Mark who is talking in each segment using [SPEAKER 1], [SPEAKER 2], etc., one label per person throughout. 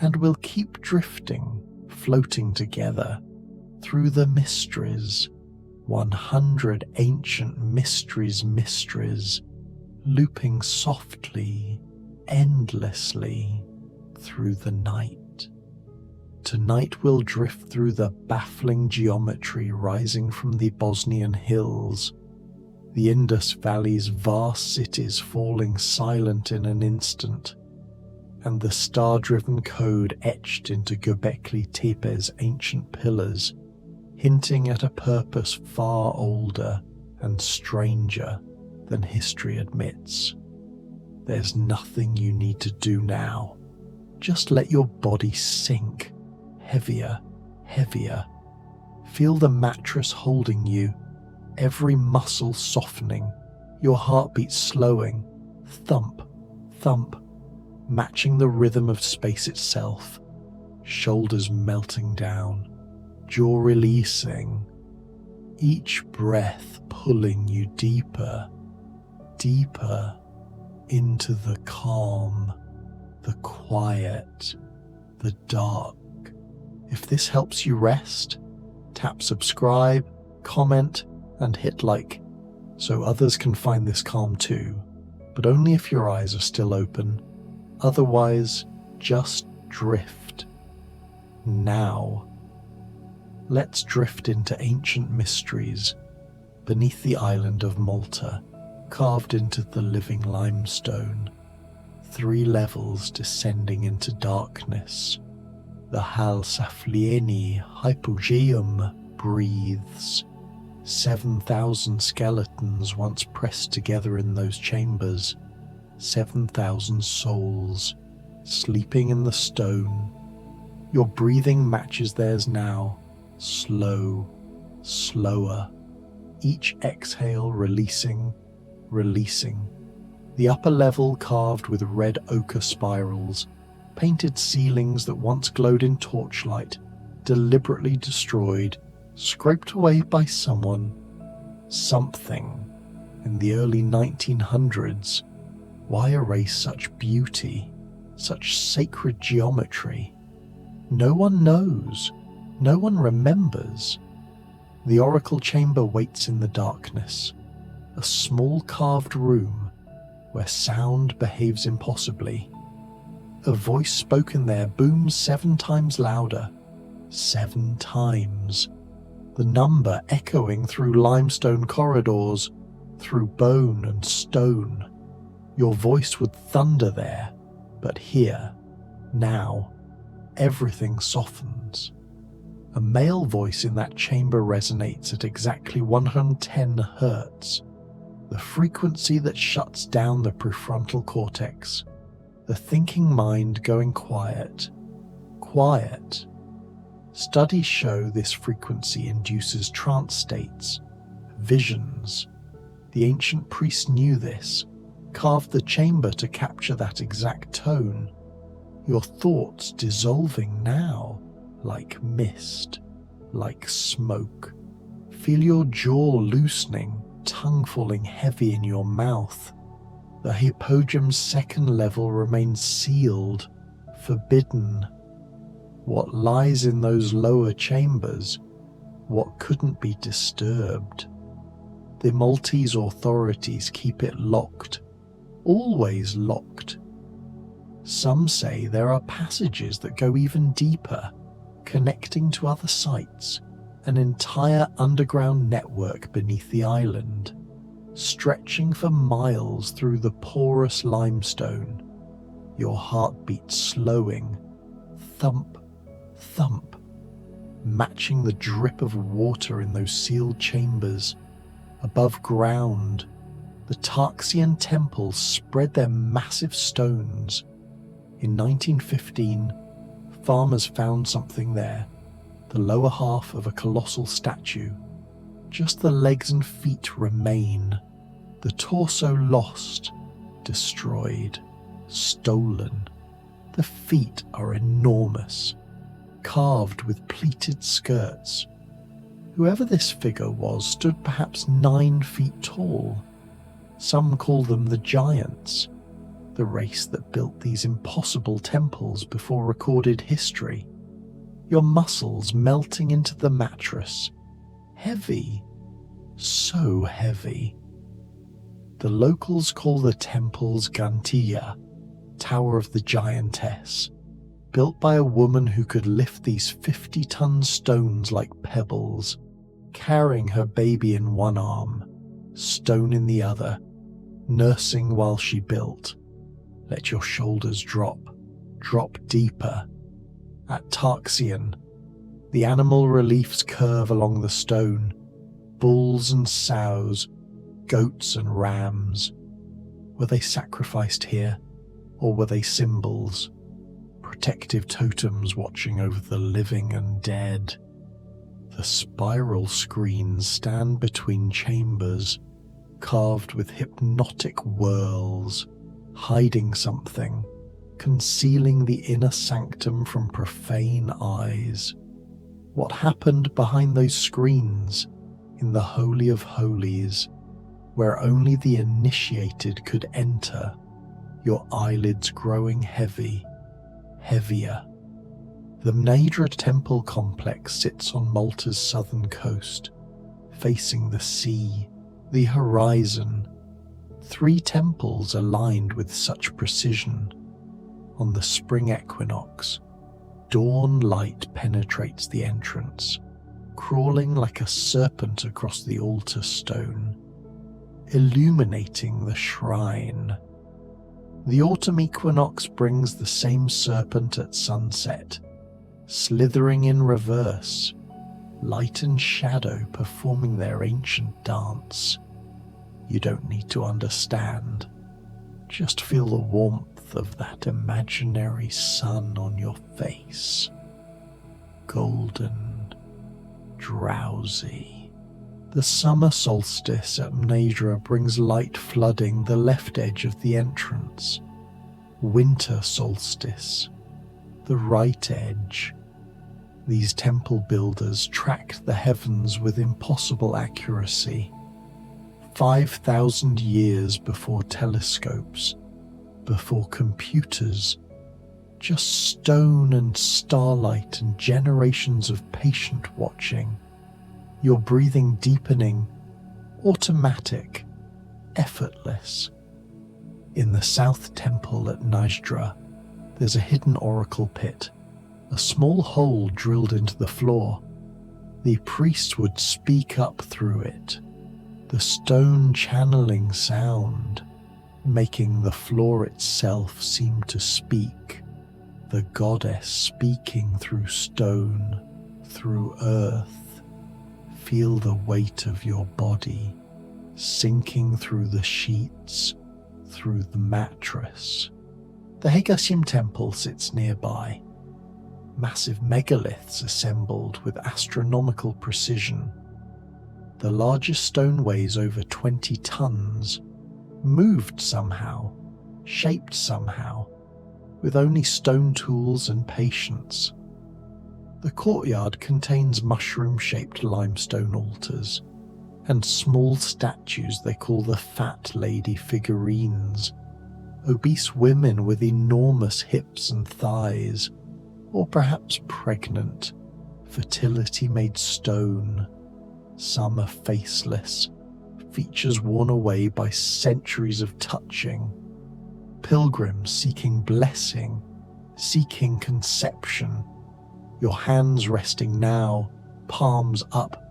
[SPEAKER 1] and we'll keep drifting, floating together through the mysteries, 100 ancient mysteries, looping softly, endlessly through the night. Tonight we'll drift through the baffling geometry rising from the Bosnian hills, the Indus Valley's vast cities falling silent in an instant, and the star-driven code etched into Göbekli Tepe's ancient pillars, hinting at a purpose far older and stranger than history admits. There's nothing you need to do now. Just let your body sink, heavier, heavier. Feel the mattress holding you, every muscle softening, your heartbeat slowing, thump, thump, matching the rhythm of space itself, shoulders melting down, jaw releasing, each breath pulling you deeper, deeper into the calm, the quiet, the dark. If this helps you rest, tap subscribe, comment, and hit like, so others can find this calm too, but only if your eyes are still open. Otherwise, just drift. Now, let's drift into ancient mysteries beneath the island of Malta, carved into the living limestone. 3 levels descending into darkness. The Hal Saflieni hypogeum breathes. 7,000 skeletons once pressed together in those chambers. 7,000 souls sleeping in the stone. Your breathing matches theirs now, slow, slower. Each exhale releasing, releasing. The upper level carved with red ochre spirals, painted ceilings that once glowed in torchlight, deliberately destroyed, scraped away by someone, something, in the early 1900s. Why erase such beauty, such sacred geometry? No one knows, no one remembers. The oracle chamber waits in the darkness, a small carved room where sound behaves impossibly. A voice spoken there booms 7 times louder, 7 times. The number echoing through limestone corridors, through bone and stone. Your voice would thunder there, but here, now, everything softens. A male voice in that chamber resonates at exactly 110 hertz, the frequency that shuts down the prefrontal cortex, the thinking mind going quiet, quiet. Studies show this frequency induces trance states, visions. The ancient priests knew this, carved the chamber to capture that exact tone. Your thoughts dissolving now, like mist, like smoke. Feel your jaw loosening, tongue falling heavy in your mouth. The hypogeum's 2nd level remains sealed, forbidden. What lies in those lower chambers, what couldn't be disturbed. The Maltese authorities keep it locked, always locked. Some say there are passages that go even deeper, connecting to other sites, an entire underground network beneath the island, stretching for miles through the porous limestone, your heartbeat slowing, thump, thump, matching the drip of water in those sealed chambers. Above ground, the Tarxian temples spread their massive stones. In 1915, farmers found something there, the lower half of a colossal statue. Just the legs and feet remain, the torso lost, destroyed, stolen. The feet are enormous, carved with pleated skirts. Whoever this figure was stood perhaps 9 feet tall. Some call them the giants. the race that built these impossible temples before recorded history. Your muscles melting into the mattress, heavy, so heavy. The locals call the temples Gantiya, Tower of the Giantess, built by a woman who could lift these 50-ton stones like pebbles, carrying her baby in one arm, stone in the other, nursing while she built. Let your shoulders drop deeper. At Tarxian, the animal reliefs curve along the stone, bulls and sows, goats and rams. Were they sacrificed here, or were they symbols, protective totems watching over the living and dead? The spiral screens stand between chambers, carved with hypnotic whorls, hiding something, concealing the inner sanctum from profane eyes. What happened behind those screens, in the Holy of Holies, where only the initiated could enter, your eyelids growing heavy, heavier? The Mnadra temple complex sits on Malta's southern coast, facing the sea, the horizon. 3 temples aligned with such precision. On the spring equinox, dawn light penetrates the entrance, crawling like a serpent across the altar stone, illuminating the shrine. The autumn equinox brings the same serpent at sunset, slithering in reverse, light and shadow performing their ancient dance. You don't need to understand. Just feel the warmth of that imaginary sun on your face. Golden, drowsy. The summer solstice at Mnadra brings light flooding the left edge of the entrance. Winter solstice, the right edge. These temple builders tracked the heavens with impossible accuracy. 5,000 years before telescopes, before computers, just stone and starlight and generations of patient watching. Your breathing deepening, automatic, effortless. In the South Temple at Najdra, there's a hidden oracle pit, a small hole drilled into the floor. The priests would speak up through it, the stone channeling sound, making the floor itself seem to speak, the goddess speaking through stone, through earth. Feel the weight of your body sinking through the sheets, through the mattress. The Hagasim temple sits nearby, massive megaliths assembled with astronomical precision. The largest stone weighs over 20 tons, moved somehow, shaped somehow, with only stone tools and patience. The courtyard contains mushroom-shaped limestone altars and small statues they call the Fat Lady figurines, obese women with enormous hips and thighs, or perhaps pregnant, fertility made stone. Some are faceless, features worn away by centuries of touching. Pilgrims seeking blessing, seeking conception. Your hands resting now, palms up,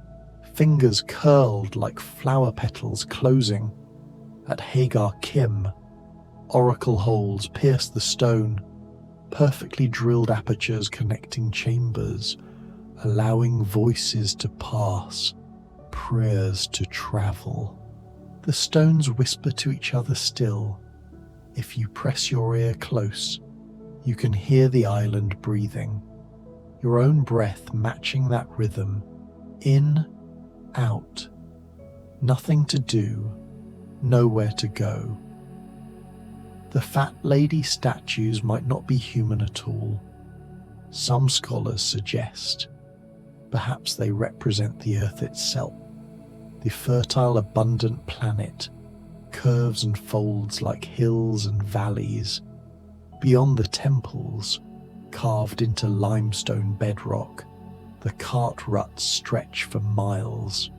[SPEAKER 1] fingers curled like flower petals closing. At Hagar Kim, oracle holes pierce the stone, perfectly drilled apertures connecting chambers, allowing voices to pass, prayers to travel. The stones whisper to each other still. If you press your ear close, you can hear the island breathing, your own breath matching that rhythm, in, out. Nothing to do, nowhere to go. The Fat Lady statues might not be human at all. Some scholars suggest perhaps they represent the Earth itself, the fertile, abundant planet, curves and folds like hills and valleys. Beyond the temples, carved into limestone bedrock, the cart ruts stretch for miles.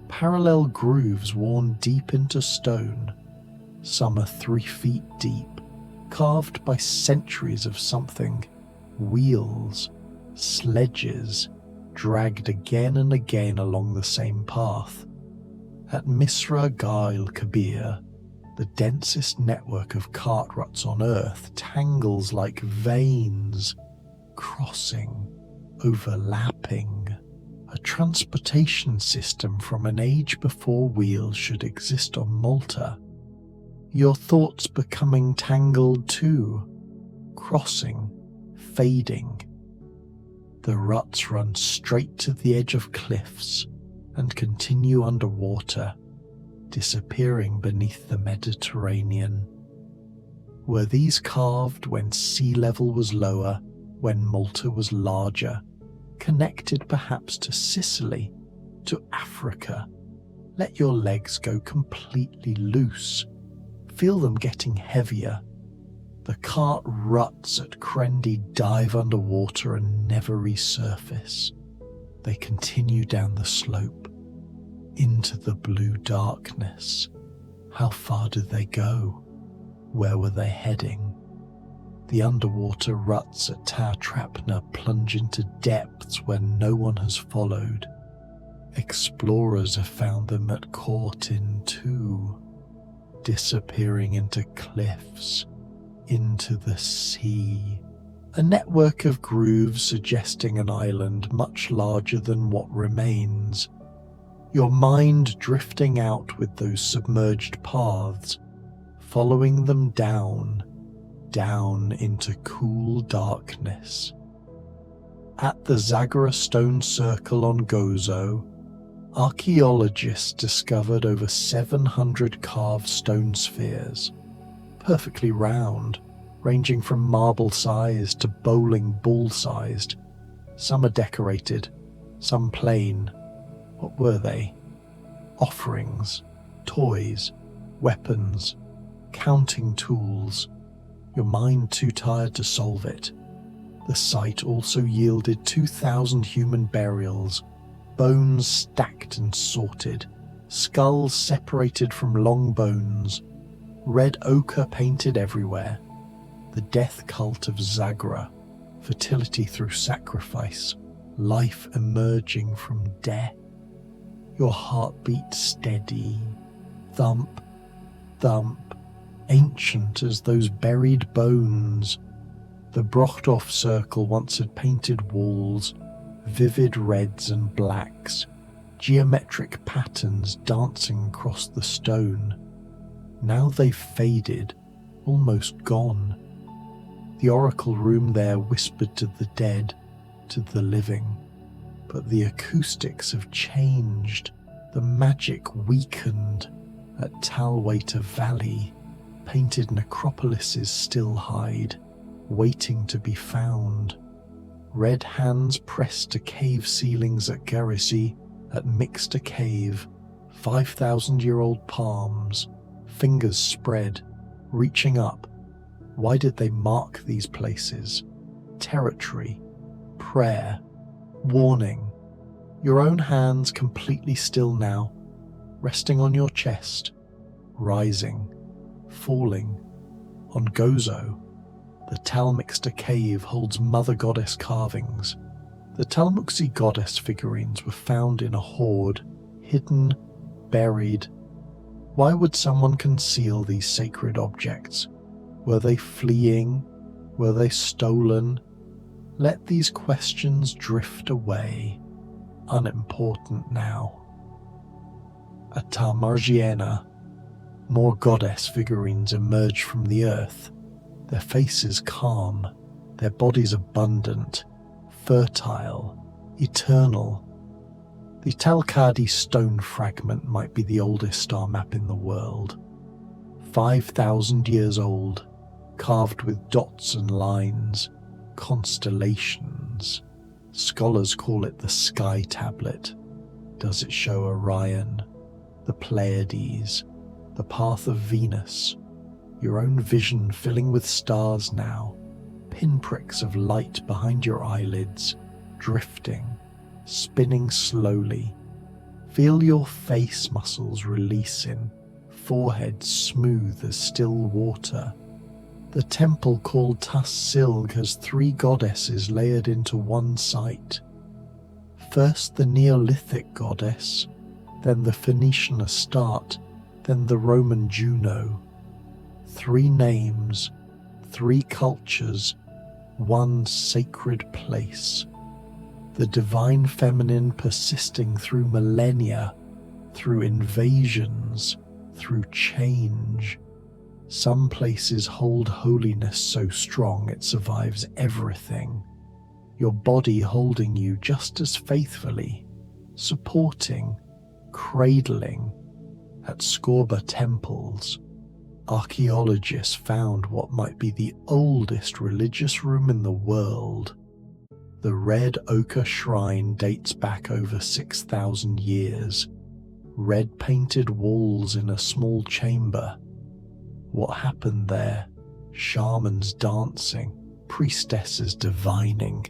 [SPEAKER 1] Parallel grooves worn deep into stone. Some are 3 feet deep, carved by centuries of something. Wheels, sledges, dragged again and again along the same path. At Misra Gail Kabir, the densest network of cart ruts on Earth tangles like veins, crossing, overlapping, a transportation system from an age before wheels should exist on Malta. Your thoughts becoming tangled too, crossing, fading. The ruts run straight to the edge of cliffs and continue underwater, disappearing beneath the Mediterranean. Were these carved when sea level was lower, when Malta was larger, connected perhaps to Sicily, to Africa? Let your legs go completely loose. Feel them getting heavier. The cart ruts at Crendy dive underwater and never resurface. They continue down the slope, into the blue darkness. How far did they go? Where were they heading? The underwater ruts at Tau Trapner plunge into depths where no one has followed. Explorers have found them at Kortin too, disappearing into cliffs, into the sea. A network of grooves suggesting an island much larger than what remains. Your mind drifting out with those submerged paths, following them down into cool darkness. At the Zagora Stone Circle on Gozo, archaeologists discovered over 700 carved stone spheres, perfectly round, ranging from marble-sized to bowling ball-sized. Some are decorated, some plain. What were they? Offerings, toys, weapons, counting tools. Your mind too tired to solve it. The site also yielded 2,000 human burials, bones stacked and sorted, skulls separated from long bones, red ochre painted everywhere. The death cult of Zagra, fertility through sacrifice, life emerging from death. Your heartbeat steady, thump, thump, ancient as those buried bones. The Brochtov circle once had painted walls, vivid reds and blacks, geometric patterns dancing across the stone. Now they've faded, almost gone. The oracle room there whispered to the dead, to the living. But the acoustics have changed, the magic weakened. At Talwater Valley, painted necropolises still hide, waiting to be found. Red hands pressed to cave ceilings at Garisi, at Mixter Cave, 5,000-year-old palms, fingers spread, reaching up. Why did they mark these places? Territory, prayer, warning. Your own hands completely still now, resting on your chest, rising, falling. On Gozo, the Talmixter Cave holds Mother Goddess carvings. The Talmuxi goddess figurines were found in a hoard, hidden, buried. Why would someone conceal these sacred objects? Were they fleeing? Were they stolen? Let these questions drift away, unimportant now. At Tamargiena, more goddess figurines emerge from the earth, their faces calm, their bodies abundant, fertile, eternal. The Talkadi stone fragment might be the oldest star map in the world. 5,000 years old, carved with dots and lines, constellations. Scholars call it the Sky Tablet. Does it show Orion, the Pleiades, the path of Venus, your own vision filling with stars now, pinpricks of light behind your eyelids, drifting, spinning slowly. Feel your face muscles releasing, forehead smooth as still water. The temple called Tas-Silg has 3 goddesses layered into one site. First the Neolithic goddess, then the Phoenician Astarte, then the Roman Juno. 3 names, 3 cultures, one sacred place. The divine feminine persisting through millennia, through invasions, through change. Some places hold holiness so strong it survives everything. Your body holding you just as faithfully, supporting, cradling. At Skorba temples, archaeologists found what might be the oldest religious room in the world. The red ochre shrine dates back over 6,000 years. Red painted walls in a small chamber. What happened there? Shamans dancing, priestesses divining.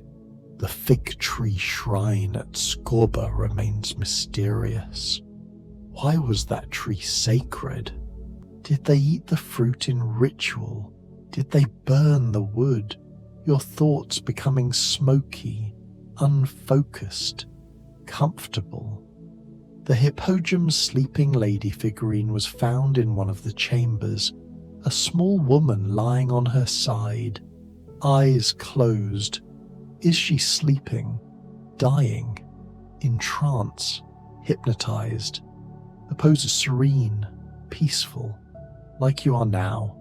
[SPEAKER 1] The fig tree shrine at Skorba remains mysterious. Why was that tree sacred? Did they eat the fruit in ritual? Did they burn the wood? Your thoughts becoming smoky, unfocused, comfortable. The Hippogram's sleeping lady figurine was found in one of the chambers, a small woman lying on her side, eyes closed. Is she sleeping, dying, in trance, hypnotized? The pose is serene, peaceful, like you are now.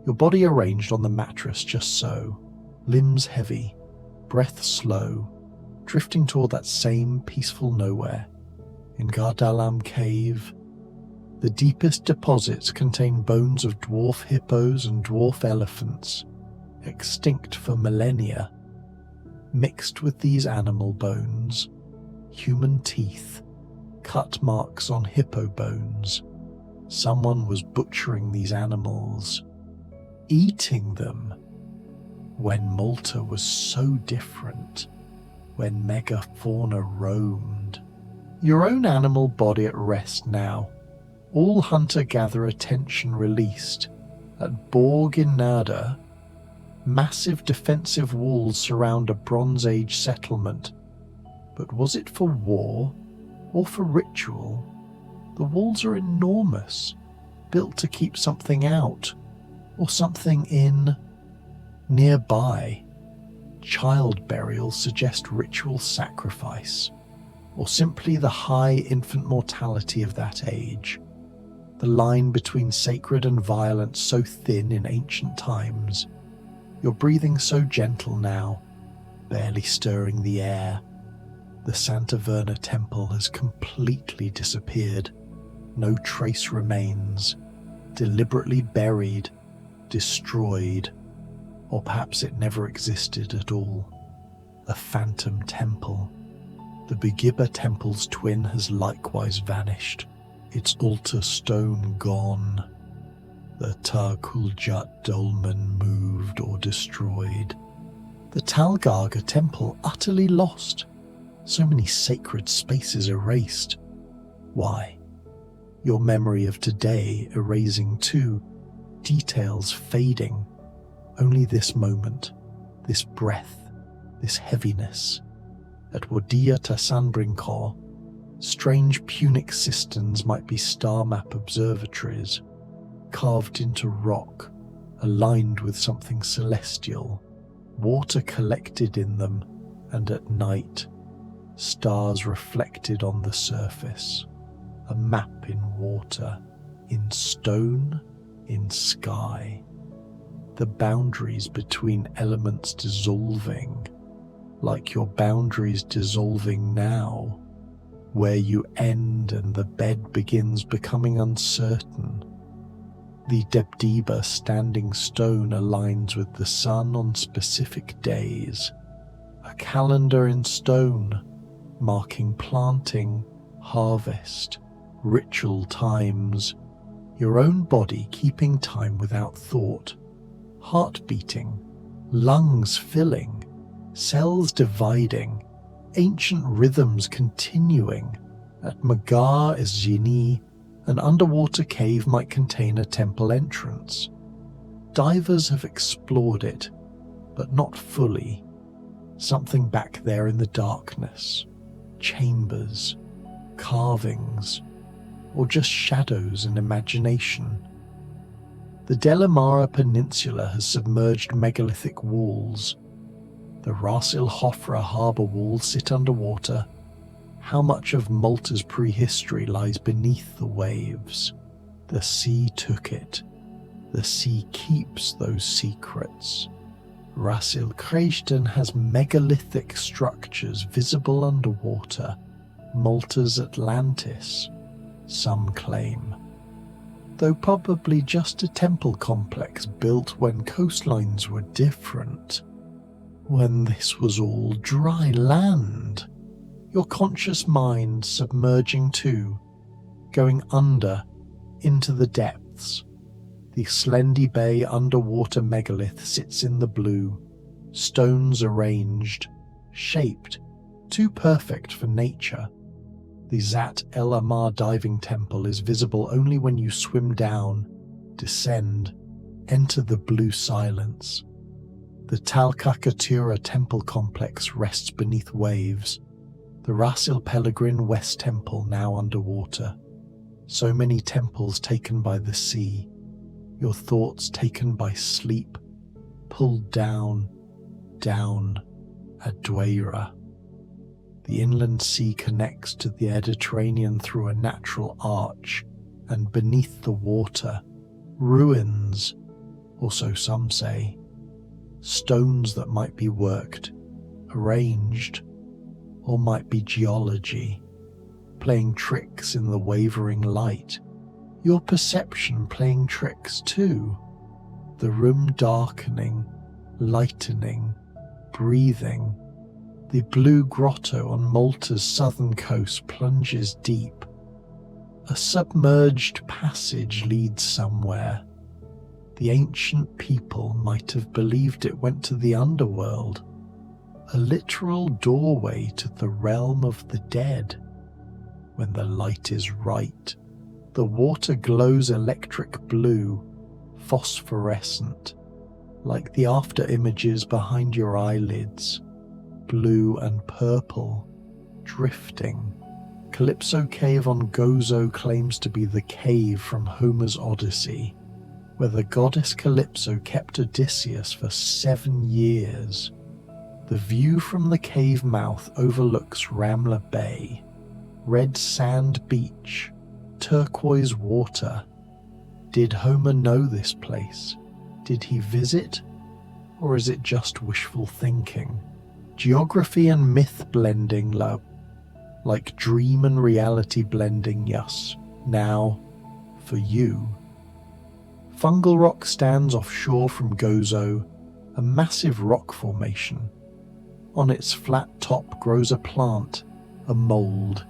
[SPEAKER 1] Your body arranged on the mattress just so, limbs heavy, breath slow, drifting toward that same peaceful nowhere. In Gardalam Cave, the deepest deposits contain bones of dwarf hippos and dwarf elephants, extinct for millennia. Mixed with these animal bones, human teeth, cut marks on hippo bones. Someone was butchering these animals, eating them. When Malta was so different, when megafauna roamed. Your own animal body at rest now, all hunter-gatherer tension released. At Borg in Nada, massive defensive walls surround a Bronze Age settlement. But was it for war or for ritual? The walls are enormous, built to keep something out or something in. Nearby, child burials suggest ritual sacrifice, or simply the high infant mortality of that age. The line between sacred and violent so thin in ancient times. Your breathing so gentle now, barely stirring the air. The Santa Verna temple has completely disappeared. No trace remains. Deliberately buried, destroyed. Or perhaps it never existed at all. A phantom temple. The Begibba temple's twin has likewise vanished, its altar stone gone. The Tarkuljut dolmen moved or destroyed. The Talgarga temple utterly lost. So many sacred spaces erased. Why? Your memory of today erasing too, details fading. Only this moment, this breath, this heaviness. At Wadia Tassanbrinkor, strange Punic cisterns might be star map observatories, carved into rock, aligned with something celestial. Water collected in them, and at night, stars reflected on the surface. A map in water, in stone, in sky. The boundaries between elements dissolving, like your boundaries dissolving now, where you end and the bed begins becoming uncertain. The Debdeba standing stone aligns with the sun on specific days. A calendar in stone, marking planting, harvest, ritual times. your own body keeping time without thought, heart beating, lungs filling, cells dividing, ancient rhythms continuing. At Magar Ezjini, an underwater cave might contain a temple entrance. Divers have explored it, but not fully. Something back there in the darkness, chambers, carvings, or just shadows and imagination. The Delamara Peninsula has submerged megalithic walls. The Ras El Hofra harbour walls sit underwater. How much of Malta's prehistory lies beneath the waves? The sea took it. The sea keeps those secrets. Ras El Khaimah has megalithic structures visible underwater. Malta's Atlantis, some claim. Though probably just a temple complex built when coastlines were different. When this was all dry land. Your conscious mind submerging too, going under, into the depths. The Slendy Bay underwater megalith sits in the blue, stones arranged, shaped, too perfect for nature. The Zat El Amar diving temple is visible only when you swim down, descend, enter the blue silence. The Tal Kakatura temple complex rests beneath waves. The Ras El Pellegrin West Temple now underwater. So many temples taken by the sea. Your thoughts taken by sleep, pulled down, Adwaira. The inland sea connects to the Mediterranean through a natural arch, and beneath the water, ruins, or so some say, stones that might be worked, arranged, or might be geology, playing tricks in the wavering light. Your perception playing tricks too. The room darkening, lightening, breathing. The blue grotto on Malta's southern coast plunges deep. A submerged passage leads somewhere. The ancient people might have believed it went to the underworld. A literal doorway to the realm of the dead. When the light is right, the water glows electric blue, phosphorescent, like the after images behind your eyelids, blue and purple, drifting. Calypso Cave on Gozo claims to be the cave from Homer's Odyssey, where the goddess Calypso kept Odysseus for 7 years. The view from the cave mouth overlooks Ramla Bay, red sand beach, turquoise water. Did Homer know this place? Did he visit? Or is it just wishful thinking? Geography and myth blending, like dream and reality blending, yes, now, for you. Fungal Rock stands offshore from Gozo, a massive rock formation. On its flat top grows a plant, a mould,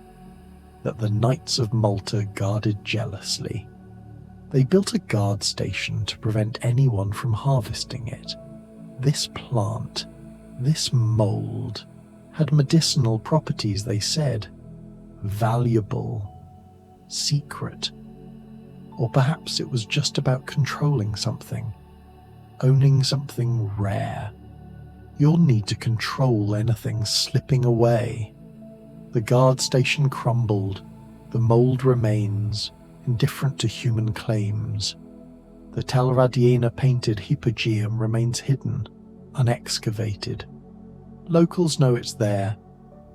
[SPEAKER 1] that the Knights of Malta guarded jealously. They built a guard station to prevent anyone from harvesting it. This plant, this mould, had medicinal properties, they said. Valuable, secret. Or perhaps it was just about controlling something, owning something rare. You'll need to control anything slipping away. The guard station crumbled, the mould remains, indifferent to human claims. The Talradiena painted hypogeum remains hidden, unexcavated. Locals know it's there,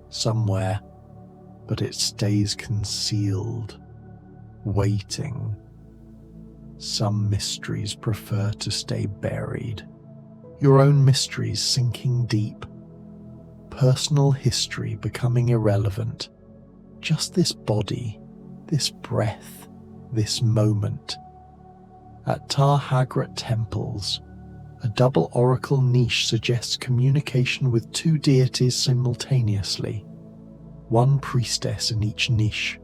[SPEAKER 1] somewhere, but it stays concealed, waiting. Some mysteries prefer to stay buried. Your own mysteries sinking deep. Personal history becoming irrelevant. Just this body, this breath, this moment. At Tar Hagrat temples, a double oracle niche suggests communication with 2 deities simultaneously. 1 priestess in each niche,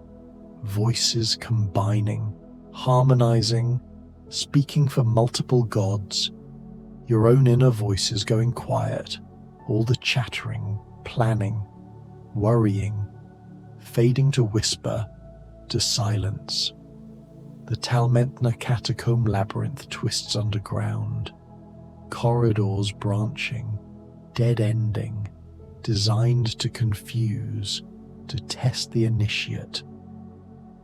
[SPEAKER 1] voices combining, harmonizing, speaking for multiple gods, your own inner voices going quiet, all the chattering, planning, worrying, fading to whisper, to silence. The Talmentna catacomb labyrinth twists underground, corridors branching, dead-ending, designed to confuse, to test the initiate.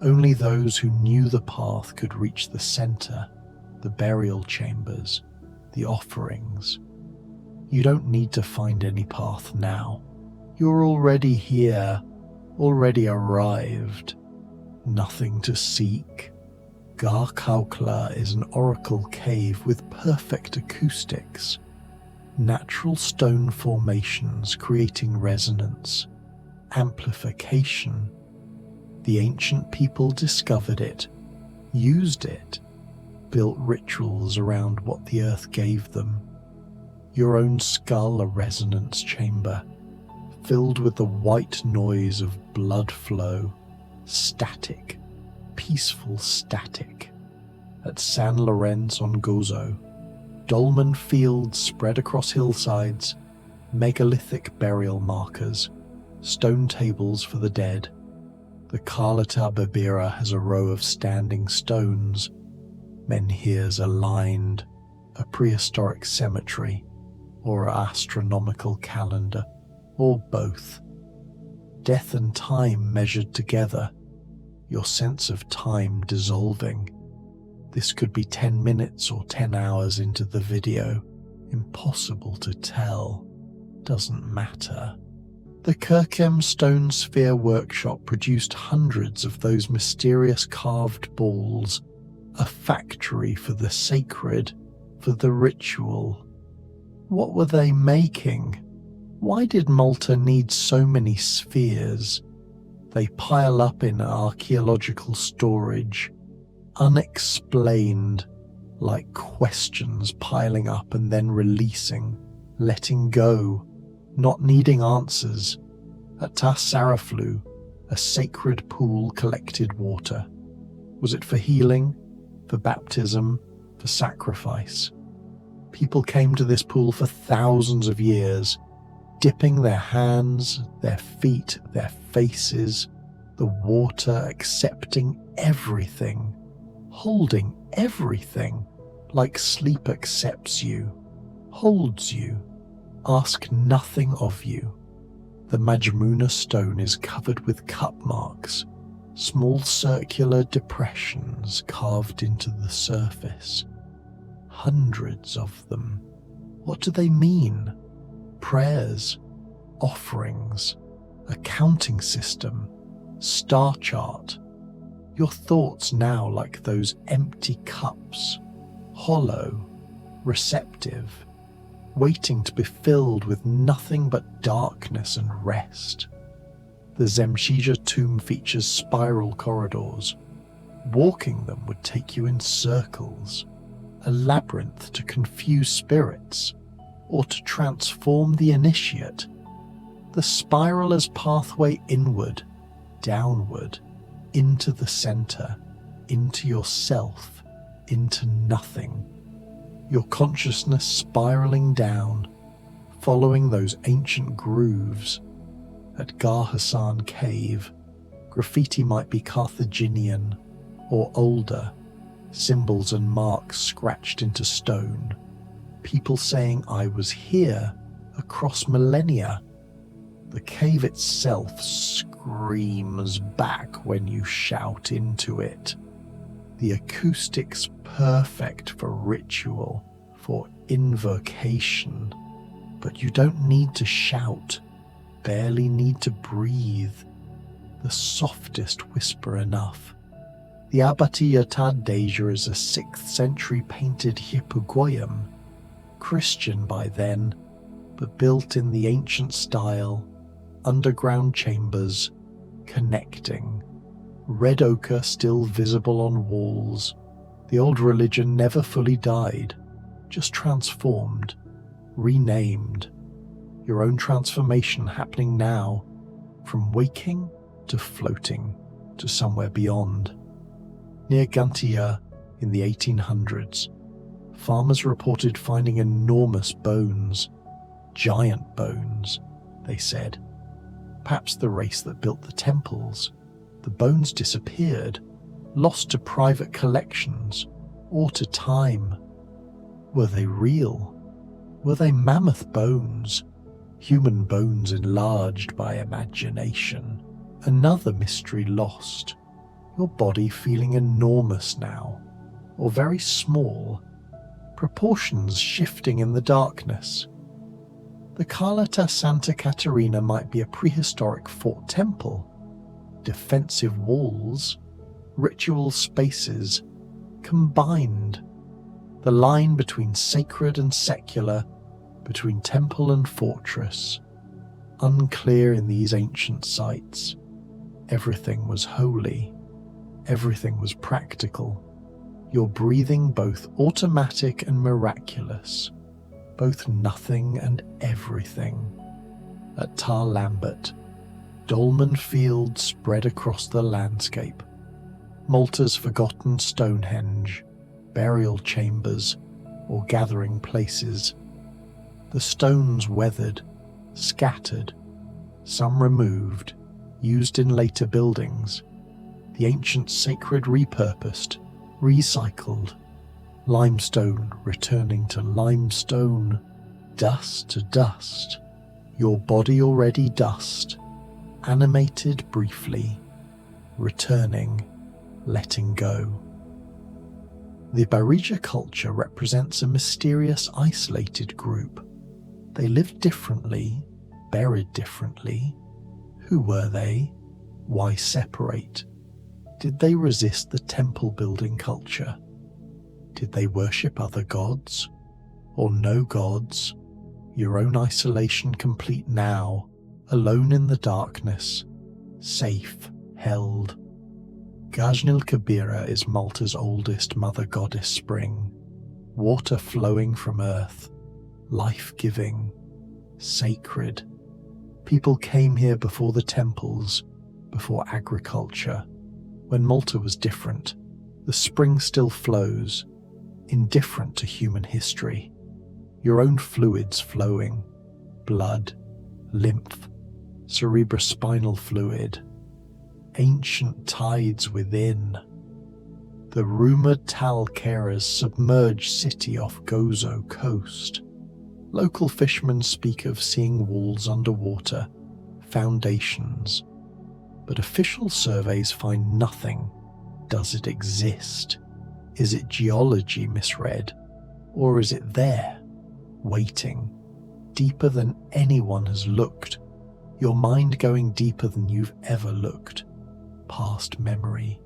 [SPEAKER 1] Only those who knew the path could reach the center, the burial chambers, the offerings. You don't need to find any path now. You're already here, already arrived. Nothing to seek. Gar Kaukla is an oracle cave with perfect acoustics. Natural stone formations creating resonance, amplification. The ancient people discovered it, used it, built rituals around what the earth gave them. Your own skull a resonance chamber, filled with the white noise of blood flow, static, peaceful static. At San Lorenzo on Gozo, dolmen fields spread across hillsides, megalithic burial markers, stone tables for the dead. The Carlota Babira has a row of standing stones, menhirs aligned, a prehistoric cemetery, or an astronomical calendar, or both. Death and time measured together, your sense of time dissolving. This could be 10 minutes or 10 hours into the video. Impossible to tell. Doesn't matter. The Kirkham Stone Sphere Workshop produced hundreds of those mysterious carved balls, a factory for the sacred, for the ritual. What were they making? Why did Malta need so many spheres? They pile up in archaeological storage, unexplained, like questions piling up and then releasing, letting go, not needing answers. At Tas Saraflu, a sacred pool collected water. Was it for healing, for baptism, for sacrifice? People came to this pool for thousands of years, dipping their hands, their feet, their faces, the water, accepting everything, holding everything, like sleep accepts you, holds you, ask nothing of you. The Majmuna stone is covered with cup marks, small circular depressions carved into the surface. Hundreds of them. What do they mean? Prayers, offerings, a counting system, star chart. Your thoughts now like those empty cups, hollow, receptive, waiting to be filled with nothing but darkness and rest. The Zemshija tomb features spiral corridors. Walking them would take you in circles, a labyrinth to confuse spirits, or to transform the initiate. The spiral as pathway inward, downward, into the center, into yourself, into nothing. Your consciousness spiraling down, following those ancient grooves. At Gar Hassan Cave, graffiti might be Carthaginian or older, symbols and marks scratched into stone. People saying I was here across millennia. The cave itself screams back when you shout into it. The acoustics perfect for ritual, for invocation. But you don't need to shout, barely need to breathe. The softest whisper enough. The Abbatiya Deja is a 6th century painted Hippogoyum, Christian by then, but built in the ancient style, underground chambers, connecting. Red ochre still visible on walls. The old religion never fully died, just transformed, renamed. Your own transformation happening now, from waking to floating to somewhere beyond. Near Guntia in the 1800s, farmers reported finding enormous bones, giant bones, they said. Perhaps the race that built the temples. The bones disappeared, lost to private collections or to time. Were they real? Were they mammoth bones? Human bones enlarged by imagination. Another mystery lost. Your body feeling enormous now, or very small, proportions shifting in the darkness. The Carlota Santa Caterina might be a prehistoric fort temple. Defensive walls, ritual spaces, combined. The line between sacred and secular, between temple and fortress, unclear in these ancient sites. Everything was holy. Everything was practical. Your breathing both automatic and miraculous, both nothing and everything. At Tar Lambert, dolmen fields spread across the landscape. Malta's forgotten Stonehenge, burial chambers, or gathering places. The stones weathered, scattered, some removed, used in later buildings. The ancient sacred repurposed, recycled. Limestone returning to limestone, dust to dust. Your body already dust, animated briefly, returning, letting go. The Barija culture represents a mysterious, isolated group. They lived differently, buried differently. Who were they? Why separate? Did they resist the temple-building culture? Did they worship other gods? Or no gods? Your own isolation complete now, alone in the darkness, safe, held. Gajnil Kabira is Malta's oldest mother goddess spring, water flowing from earth, life-giving, sacred. People came here before the temples, before agriculture. When Malta was different, the spring still flows, indifferent to human history. Your own fluids flowing, blood, lymph, cerebrospinal fluid, ancient tides within. The rumoured Tal Kera's submerged city off Gozo coast. Local fishermen speak of seeing walls underwater, foundations. But official surveys find nothing. Does it exist? Is it geology misread? Or is it there, waiting, deeper than anyone has looked? Your mind going deeper than you've ever looked, past memory,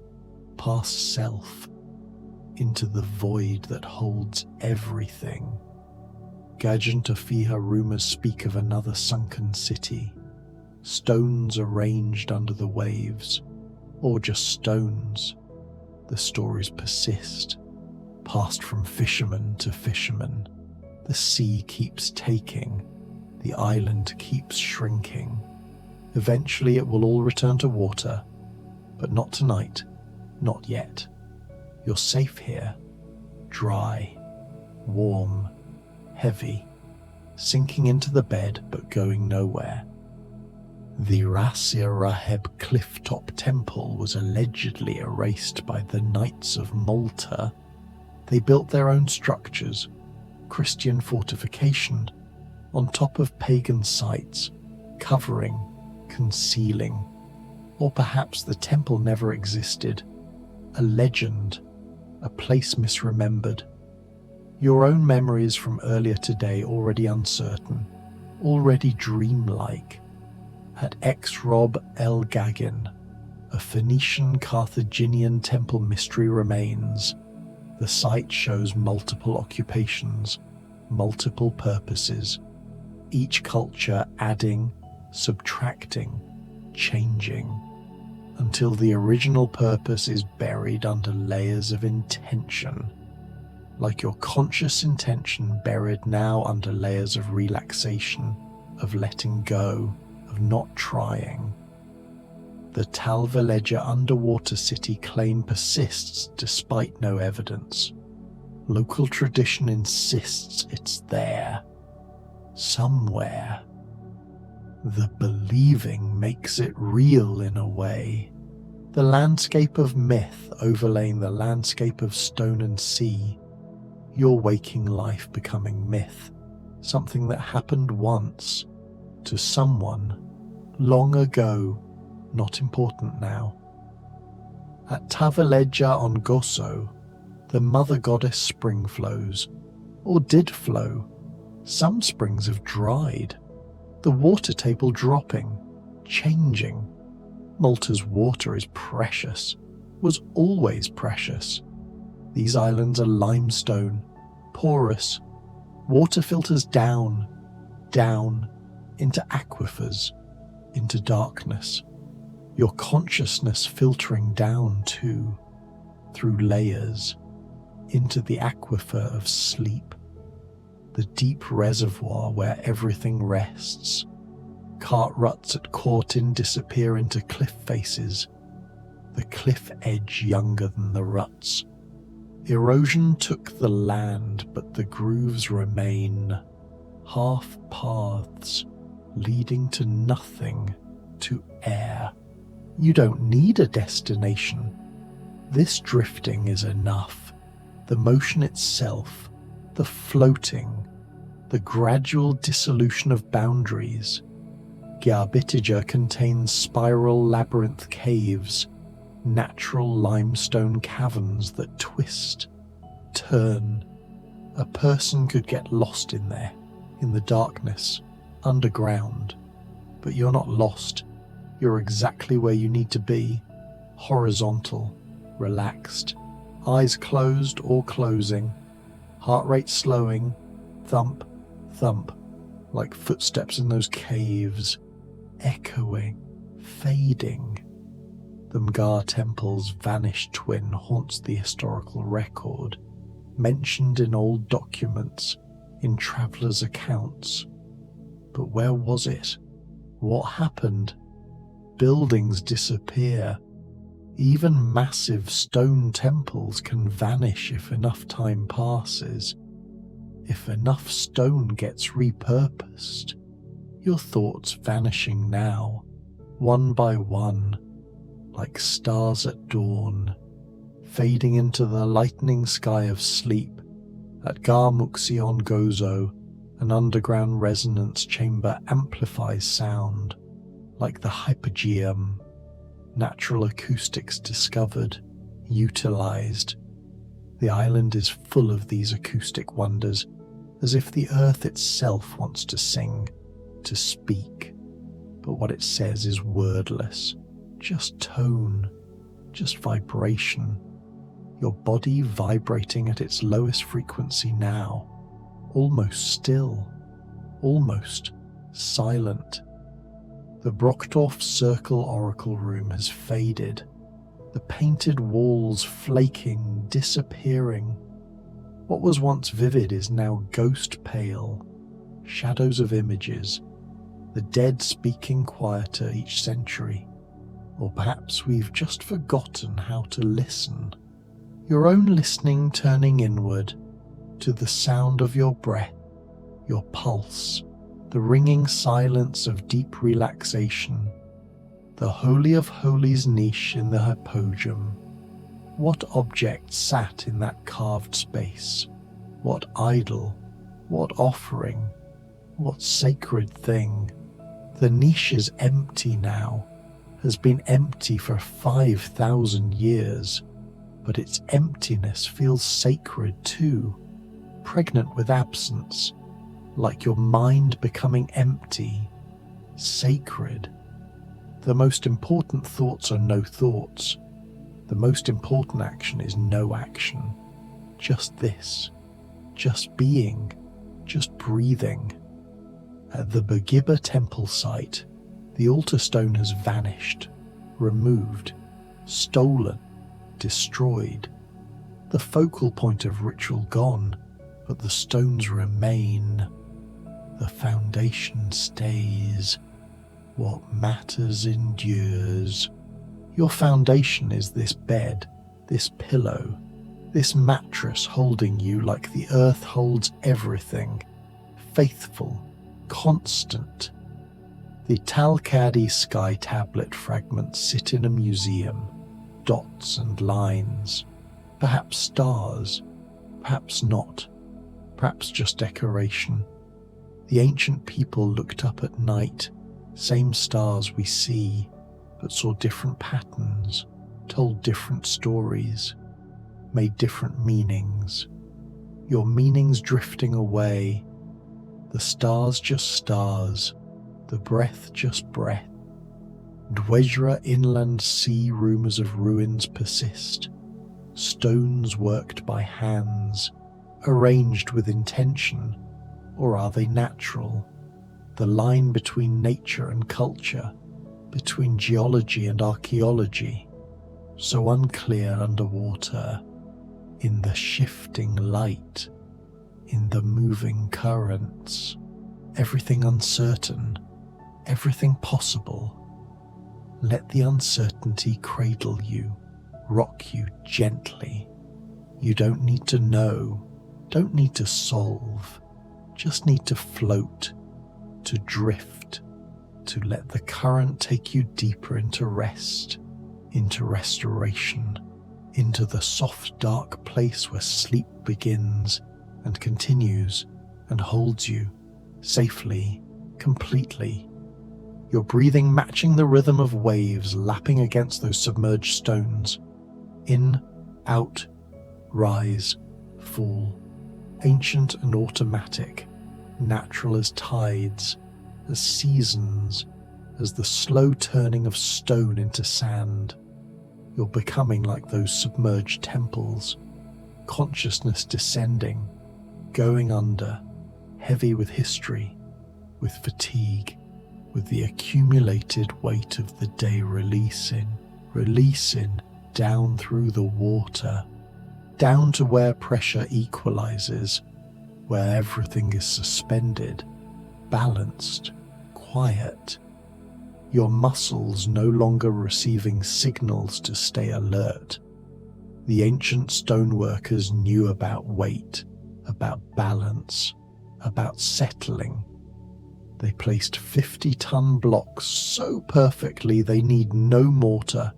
[SPEAKER 1] past self, into the void that holds everything. Gajantafiha rumours speak of another sunken city, stones arranged under the waves, or just stones. The stories persist, passed from fisherman to fisherman. The sea keeps taking, the island keeps shrinking. Eventually it will all return to water, but not tonight, not yet. You're safe here, dry, warm, heavy, sinking into the bed but going nowhere. The Rasir Raheb clifftop temple was allegedly erased by the Knights of Malta. They built their own structures, Christian fortification, on top of pagan sites, covering, concealing. Or perhaps the temple never existed, a legend, a place misremembered. Your own memories from earlier today already uncertain, already dreamlike. At Exrob El Gagin, a Phoenician Carthaginian temple mystery remains. The site shows multiple occupations, multiple purposes, each culture adding, subtracting, changing, until the original purpose is buried under layers of intention, like your conscious intention buried now under layers of relaxation, of letting go, of not trying. The Talvaleja underwater city claim persists despite no evidence. Local tradition insists it's there, somewhere. The believing makes it real in a way. The landscape of myth overlaying the landscape of stone and sea. Your waking life becoming myth, something that happened once, to someone, long ago, not important now. At Tavaleja on Gozo, the mother goddess spring flows, or did flow. Some springs have dried, the water table dropping, changing. Malta's water is precious, was always precious. These islands are limestone, porous. Water filters down, into aquifers, into darkness. Your consciousness filtering down too, through layers, into the aquifer of sleep, the deep reservoir where everything rests. Cart ruts at Cortin disappear into cliff faces, the cliff edge younger than the ruts. Erosion took the land, but the grooves remain, half paths leading to nothing, to air. You don't need a destination. This drifting is enough. The motion itself, the floating, the gradual dissolution of boundaries. Gyarbitija contains spiral labyrinth caves, natural limestone caverns that twist, turn. A person could get lost in there, in the darkness, underground. But you're not lost. You're exactly where you need to be, horizontal, relaxed, eyes closed or closing, heart rate slowing, thump, thump, like footsteps in those caves, echoing, fading. The Mgar temple's vanished twin haunts the historical record, mentioned in old documents, in travellers' accounts. But where was it? What happened? Buildings disappear. Even massive stone temples can vanish if enough time passes. If enough stone gets repurposed. Your thoughts vanishing now, one by one, like stars at dawn, fading into the lightning sky of sleep. At Garmuxi on Gozo, an underground resonance chamber amplifies sound, like the hypogeum. Natural acoustics discovered, utilized. The island is full of these acoustic wonders, as if the earth itself wants to sing, to speak. But what it says is wordless, just tone, just vibration. Your body vibrating at its lowest frequency now, almost still, almost silent. The Brockdorf Circle Oracle Room has faded, the painted walls flaking, disappearing. What was once vivid is now ghost pale, shadows of images, the dead speaking quieter each century. Or perhaps we've just forgotten how to listen. Your own listening turning inward to the sound of your breath, your pulse, the ringing silence of deep relaxation, the Holy of Holies niche in the hypogeum. What object sat in that carved space? What idol? What offering? What sacred thing? The niche is empty now, has been empty for 5,000 years, but its emptiness feels sacred too, pregnant with absence, like your mind becoming empty, sacred. The most important thoughts are no thoughts. The most important action is no action. Just this, just being, just breathing. At the Bagibba temple site, the altar stone has vanished, removed, stolen, destroyed. The focal point of ritual gone, but the stones remain. The foundation stays. What matters endures. Your foundation is this bed, this pillow, this mattress holding you like the earth holds everything, faithful, constant. The Talcadi sky tablet fragments sit in a museum, dots and lines, perhaps stars, perhaps not, perhaps just decoration. The ancient people looked up at night, same stars we see, but saw different patterns, told different stories, made different meanings. Your meanings drifting away, the stars just stars, the breath just breath. Dwejra inland sea rumours of ruins persist, stones worked by hands, arranged with intention, or are they natural? The line between nature and culture, between geology and archaeology, so unclear underwater, in the shifting light, in the moving currents, everything uncertain, everything possible. Let the uncertainty cradle you, rock you gently. You don't need to know, don't need to solve, just need to float, to drift, to let the current take you deeper into rest, into restoration, into the soft dark place where sleep begins and continues and holds you safely, completely. Your breathing matching the rhythm of waves lapping against those submerged stones. In, out, rise, fall. Ancient and automatic, natural as tides, as seasons, as the slow turning of stone into sand. You're becoming like those submerged temples, consciousness descending, going under, heavy with history, with fatigue, with the accumulated weight of the day releasing down through the water, down to where pressure equalizes, where everything is suspended, balanced, quiet. Your muscles no longer receiving signals to stay alert. The ancient stoneworkers knew about weight, about balance, about settling. They placed 50-ton blocks so perfectly they need no mortar,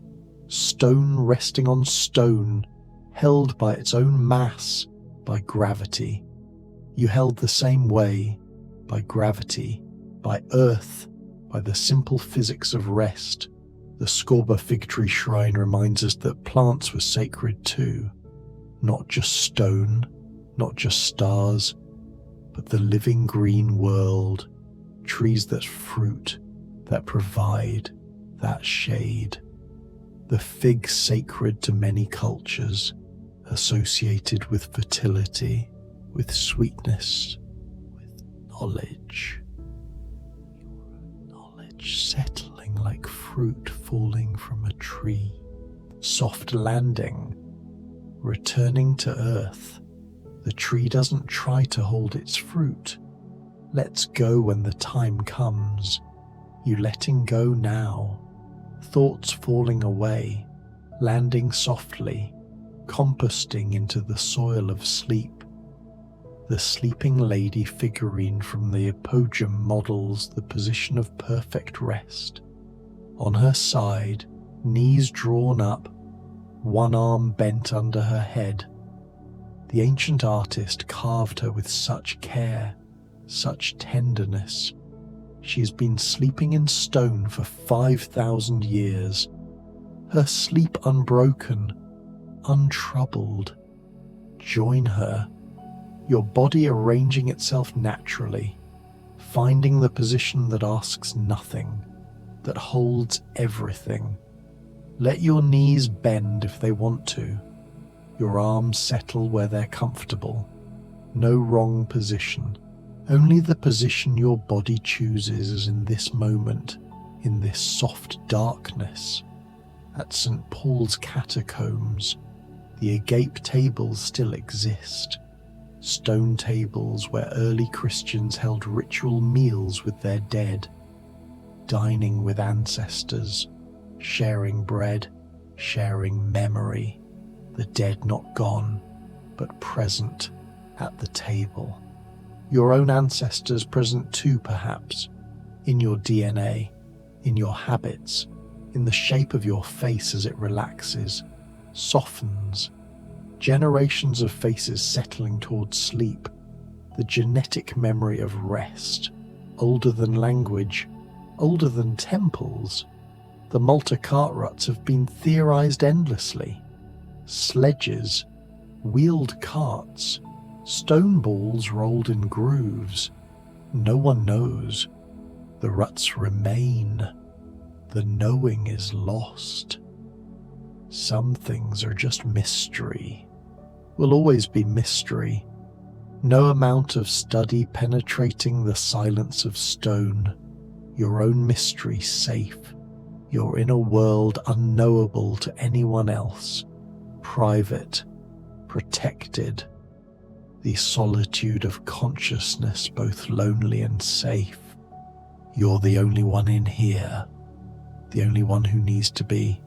[SPEAKER 1] stone resting on stone, held by its own mass, by gravity. You held the same way, by gravity, by earth, by the simple physics of rest. The Skorba fig tree shrine reminds us that plants were sacred too, not just stone, not just stars, but the living green world, trees that fruit, that provide, that shade. The fig sacred to many cultures, associated with fertility, with sweetness, with knowledge. Knowledge settling like fruit falling from a tree. Soft landing, returning to earth. The tree doesn't try to hold its fruit. Lets go when the time comes. You letting go now. Thoughts falling away, landing softly, composting into the soil of sleep. The sleeping lady figurine from the Apogum models the position of perfect rest. On her side, knees drawn up, one arm bent under her head. The ancient artist carved her with such care, such tenderness. She has been sleeping in stone for 5,000 years. Her sleep unbroken, untroubled. Join her, your body arranging itself naturally, finding the position that asks nothing, that holds everything. Let your knees bend if they want to, your arms settle where they're comfortable. No wrong position. Only the position your body chooses in this moment, in this soft darkness. At St. Paul's catacombs, the agape tables still exist. Stone tables where early Christians held ritual meals with their dead, dining with ancestors, sharing bread, sharing memory, the dead not gone, but present at the table. Your own ancestors present too, perhaps, in your DNA, in your habits, in the shape of your face as it relaxes, softens, generations of faces settling towards sleep, the genetic memory of rest, older than language, older than temples. The Malta cart ruts have been theorized endlessly. Sledges, wheeled carts, stone balls rolled in grooves. No one knows. The ruts remain. The knowing is lost. Some things are just mystery. Will always be mystery. No amount of study penetrating the silence of stone. Your own mystery safe. Your inner world unknowable to anyone else. Private. Protected. The solitude of consciousness, both lonely and safe. You're the only one in here. The only one who needs to be.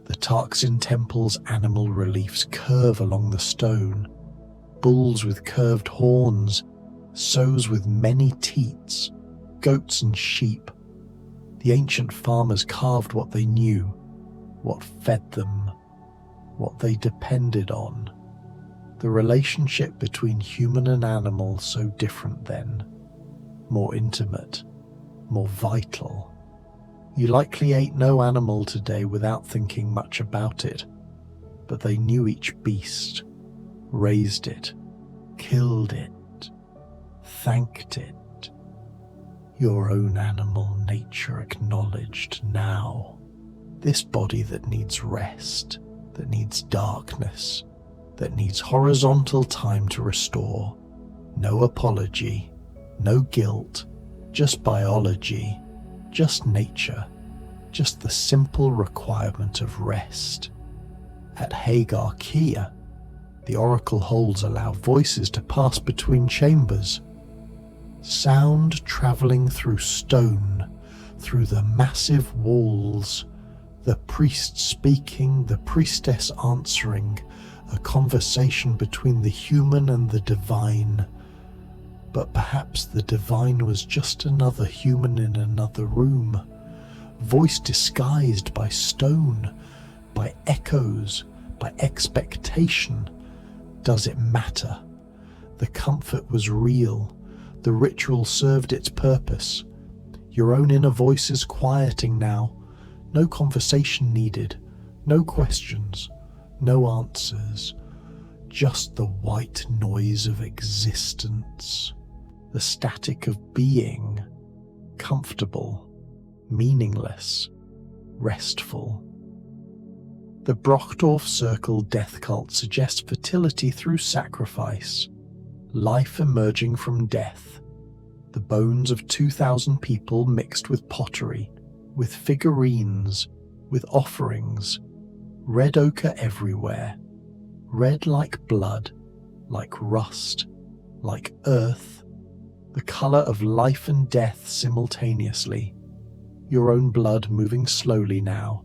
[SPEAKER 1] The Tarxin temple's animal reliefs curve along the stone. Bulls with curved horns, sows with many teats, goats and sheep. The ancient farmers carved what they knew, what fed them, what they depended on. The relationship between human and animal so different then, more intimate, more vital. You likely ate no animal today without thinking much about it, but they knew each beast, raised it, killed it, thanked it. Your own animal nature acknowledged now. This body that needs rest, that needs darkness, that needs horizontal time to restore. No apology, no guilt, just biology, just nature, just the simple requirement of rest. At Hagar Kia, the oracle holes allow voices to pass between chambers. Sound travelling through stone, through the massive walls, the priest speaking, the priestess answering, a conversation between the human and the divine. But perhaps the divine was just another human in another room, voice disguised by stone, by echoes, by expectation. Does it matter? The comfort was real. The ritual served its purpose. Your own inner voice is quieting now. No conversation needed, no questions, no answers. Just the white noise of existence. The static of being, comfortable, meaningless, restful. The Brockdorf Circle death cult suggests fertility through sacrifice, life emerging from death, the bones of 2,000 people mixed with pottery, with figurines, with offerings, red ochre everywhere, red like blood, like rust, like earth, the colour of life and death simultaneously, your own blood moving slowly now,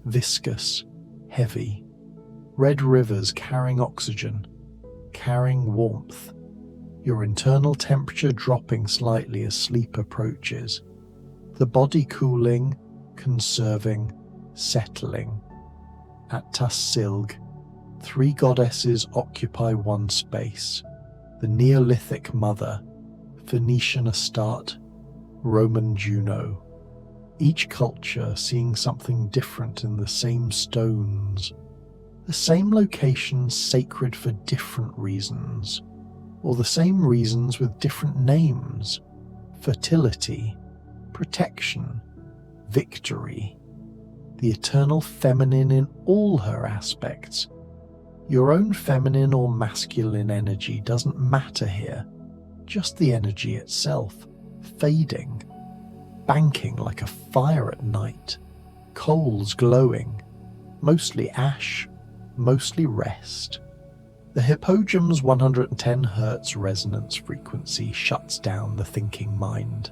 [SPEAKER 1] viscous, heavy, red rivers carrying oxygen, carrying warmth, your internal temperature dropping slightly as sleep approaches, the body cooling, conserving, settling. At Tassilg, 3 goddesses occupy one space, the Neolithic Mother, Phoenician Astarte, Roman Juno, each culture seeing something different in the same stones, the same locations sacred for different reasons, or the same reasons with different names: fertility, protection, victory, the eternal feminine in all her aspects. Your own feminine or masculine energy doesn't matter here, just the energy itself, fading, banking like a fire at night, coals glowing, mostly ash, mostly rest. The hypogeum's 110 Hz resonance frequency shuts down the thinking mind.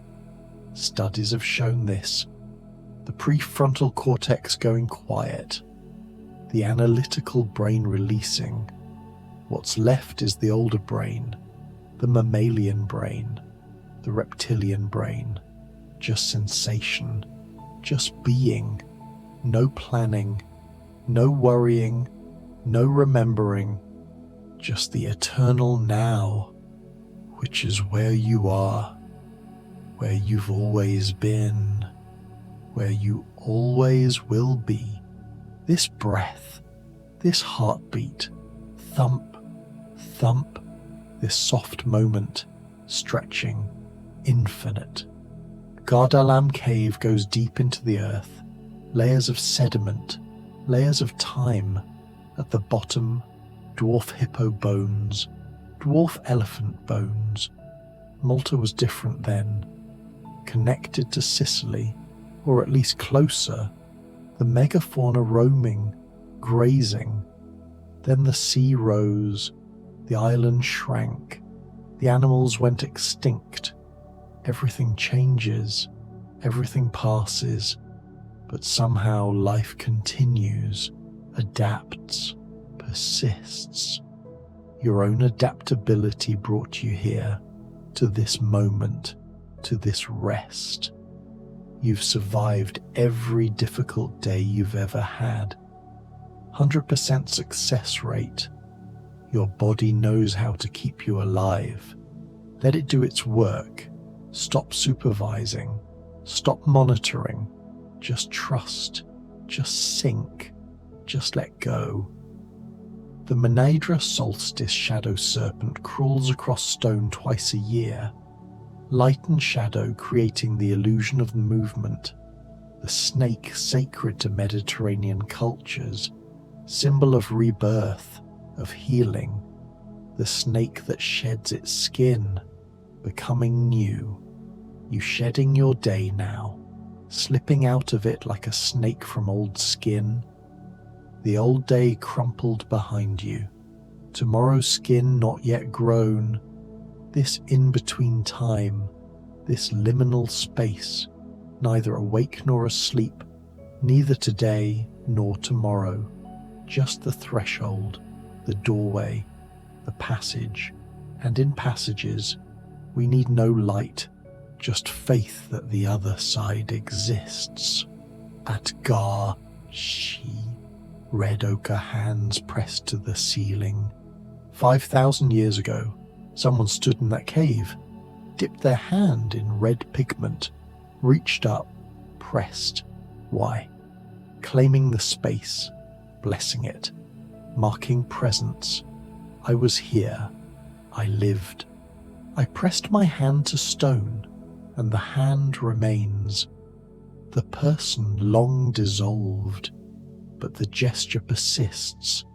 [SPEAKER 1] Studies have shown this. the prefrontal cortex going quiet, the analytical brain releasing. What's left is the older brain, the mammalian brain, the reptilian brain. Just sensation, just being, no planning, no worrying, no remembering, just the eternal now, which is where you are, where you've always been, where you always will be. This breath, this heartbeat, thump, thump, this soft moment, stretching, infinite. Gardalam cave goes deep into the earth, layers of sediment, layers of time. At the bottom, dwarf hippo bones, dwarf elephant bones. Malta was different then, connected to Sicily, or at least closer, the megafauna roaming, grazing. Then the sea rose, the island shrank, the animals went extinct. Everything changes, everything passes, but somehow life continues, adapts, persists. Your own adaptability brought you here, to this moment, to this rest. You've survived every difficult day you've ever had. 100% success rate. Your body knows how to keep you alive. Let it do its work. Stop supervising. Stop monitoring. Just trust. Just sink. Just let go. The Manadra solstice shadow serpent crawls across stone twice a year. Light and shadow creating the illusion of movement. The snake sacred to Mediterranean cultures. Symbol of rebirth, of healing. The snake that sheds its skin, becoming new. You shedding your day now, slipping out of it like a snake from old skin. The old day crumpled behind you. Tomorrow's skin not yet grown. This in-between time, this liminal space, neither awake nor asleep, neither today nor tomorrow. Just the threshold, the doorway, the passage, and in passages, we need no light, just faith that the other side exists. At Gar, she, red ochre hands pressed to the ceiling. 5,000 years ago, someone stood in that cave, dipped their hand in red pigment, reached up, pressed. Why? Claiming the space, blessing it, marking presence. I was here. I lived. I pressed my hand to stone, and the hand remains. The person long dissolved, but the gesture persists.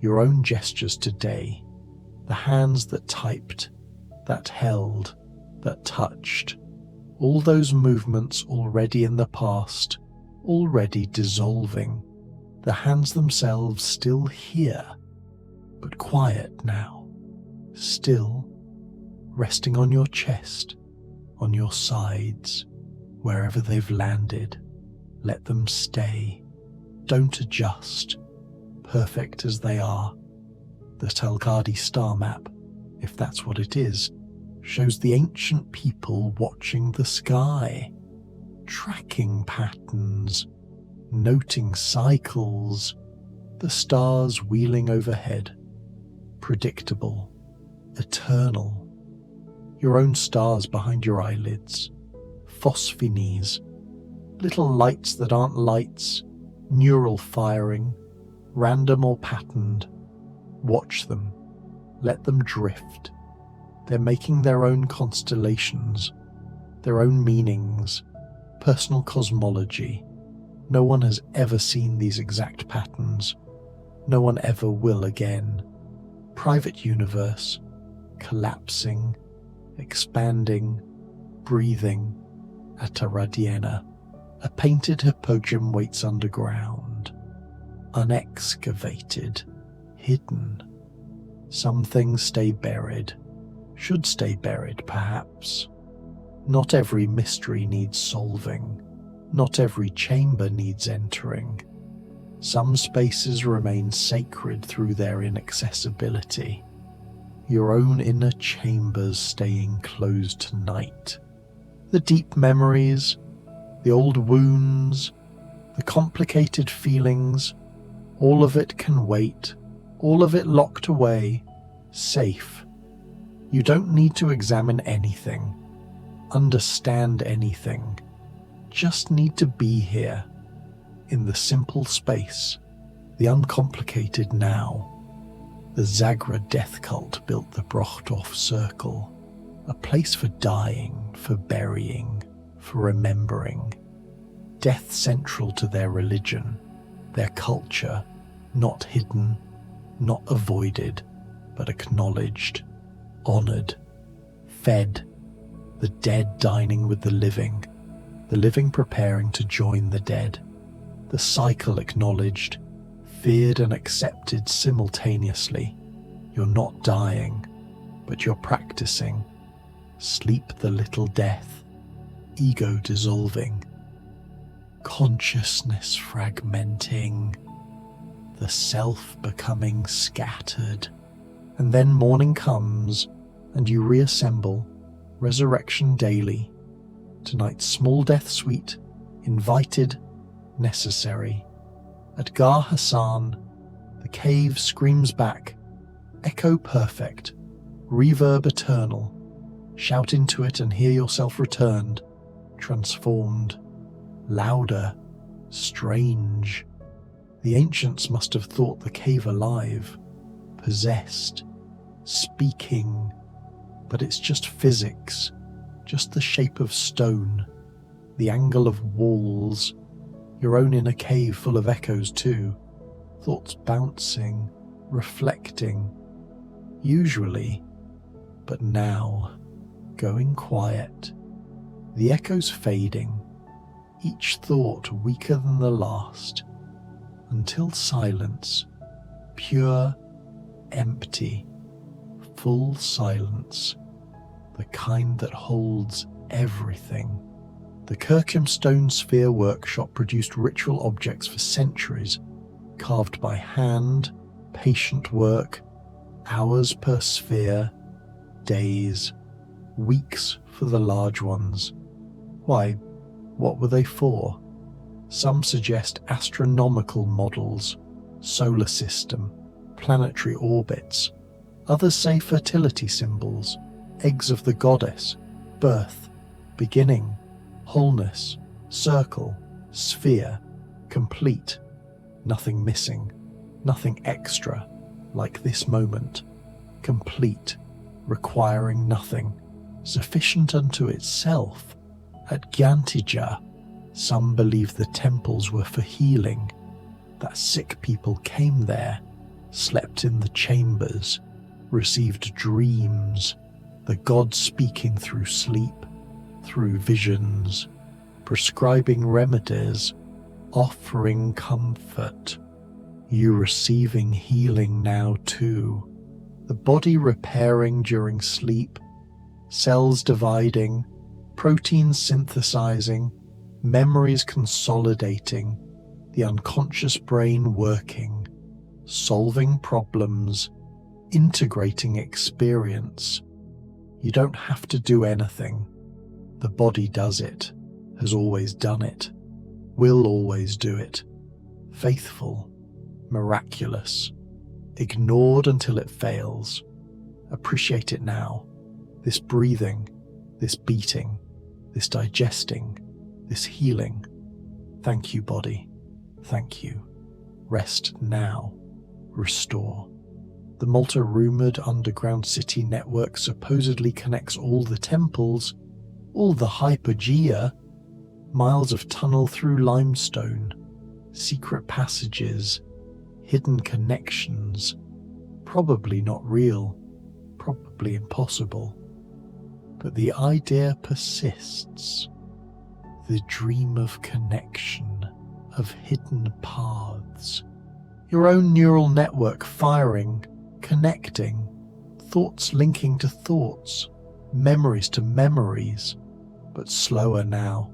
[SPEAKER 1] Your own gestures today, the hands that typed, that held, that touched, all those movements already in the past, already dissolving. The hands themselves still here, but quiet now, still, resting on your chest, on your sides, wherever they've landed. Let them stay. Don't adjust, perfect as they are. The Talgadi star map, if that's what it is, shows the ancient people watching the sky, tracking patterns, noting cycles, the stars wheeling overhead, predictable, eternal. Your own stars behind your eyelids, phosphines, little lights that aren't lights, neural firing, random or patterned. Watch them, let them drift. They're making their own constellations, their own meanings, personal cosmology. No one has ever seen these exact patterns. No one ever will again. Private universe, collapsing, expanding, breathing. Ataradiena, a painted hippogym waits underground. Unexcavated, hidden. Some things stay buried, should stay buried perhaps. Not every mystery needs solving. Not every chamber needs entering. Some spaces remain sacred through their inaccessibility. Your own inner chambers staying closed tonight. The deep memories, the old wounds, the complicated feelings, all of it can wait, all of it locked away, safe. You don't need to examine anything, understand anything. Just need to be here, in the simple space, the uncomplicated now. The Zagra death cult built the Brochtov Circle, a place for dying, for burying, for remembering. Death central to their religion, their culture, not hidden, not avoided, but acknowledged, honored, fed, the dead dining with the living preparing to join the dead. The cycle acknowledged, feared and accepted simultaneously. You're not dying, but you're practicing. Sleep the little death, ego dissolving, consciousness fragmenting, the self becoming scattered. And then morning comes, and you reassemble, resurrection daily. Tonight's small death suite, invited, necessary. At Gar Hassan, the cave screams back, echo perfect, reverb eternal. Shout into it and hear yourself returned, transformed, louder, strange. The ancients must have thought the cave alive, possessed, speaking, but it's just physics, just the shape of stone, the angle of walls, your own inner cave full of echoes too, thoughts bouncing, reflecting, usually, but now, going quiet, the echoes fading, each thought weaker than the last, until silence, pure, empty, full silence, the kind that holds everything. The Kirkham Stone Sphere Workshop produced ritual objects for centuries, carved by hand, patient work, hours per sphere, days, weeks for the large ones. Why, what were they for? Some suggest astronomical models, solar system, planetary orbits. Others say fertility symbols, eggs of the goddess, birth, beginning, wholeness, circle, sphere, complete, nothing missing, nothing extra, like this moment, complete, requiring nothing, sufficient unto itself. At Gyantija, some believe the temples were for healing, that sick people came there, slept in the chambers, received dreams, the gods speaking through sleep, through visions, prescribing remedies, offering comfort. You receiving healing now too, the body repairing during sleep, cells dividing, proteins synthesizing, memories consolidating, the unconscious brain working, solving problems, integrating experience. You don't have to do anything. The body does it, has always done it, will always do it. Faithful, miraculous, ignored until it fails. Appreciate it now. This breathing, this beating, this digesting, this healing. Thank you, body. Thank you. Rest now. Restore. The Malta-rumoured underground city network supposedly connects all the temples, all the hypogea, miles of tunnel through limestone, secret passages, hidden connections, probably not real, probably impossible. But the idea persists. The dream of connection, of hidden paths. Your own neural network firing, connecting, thoughts linking to thoughts, memories to memories, but slower now.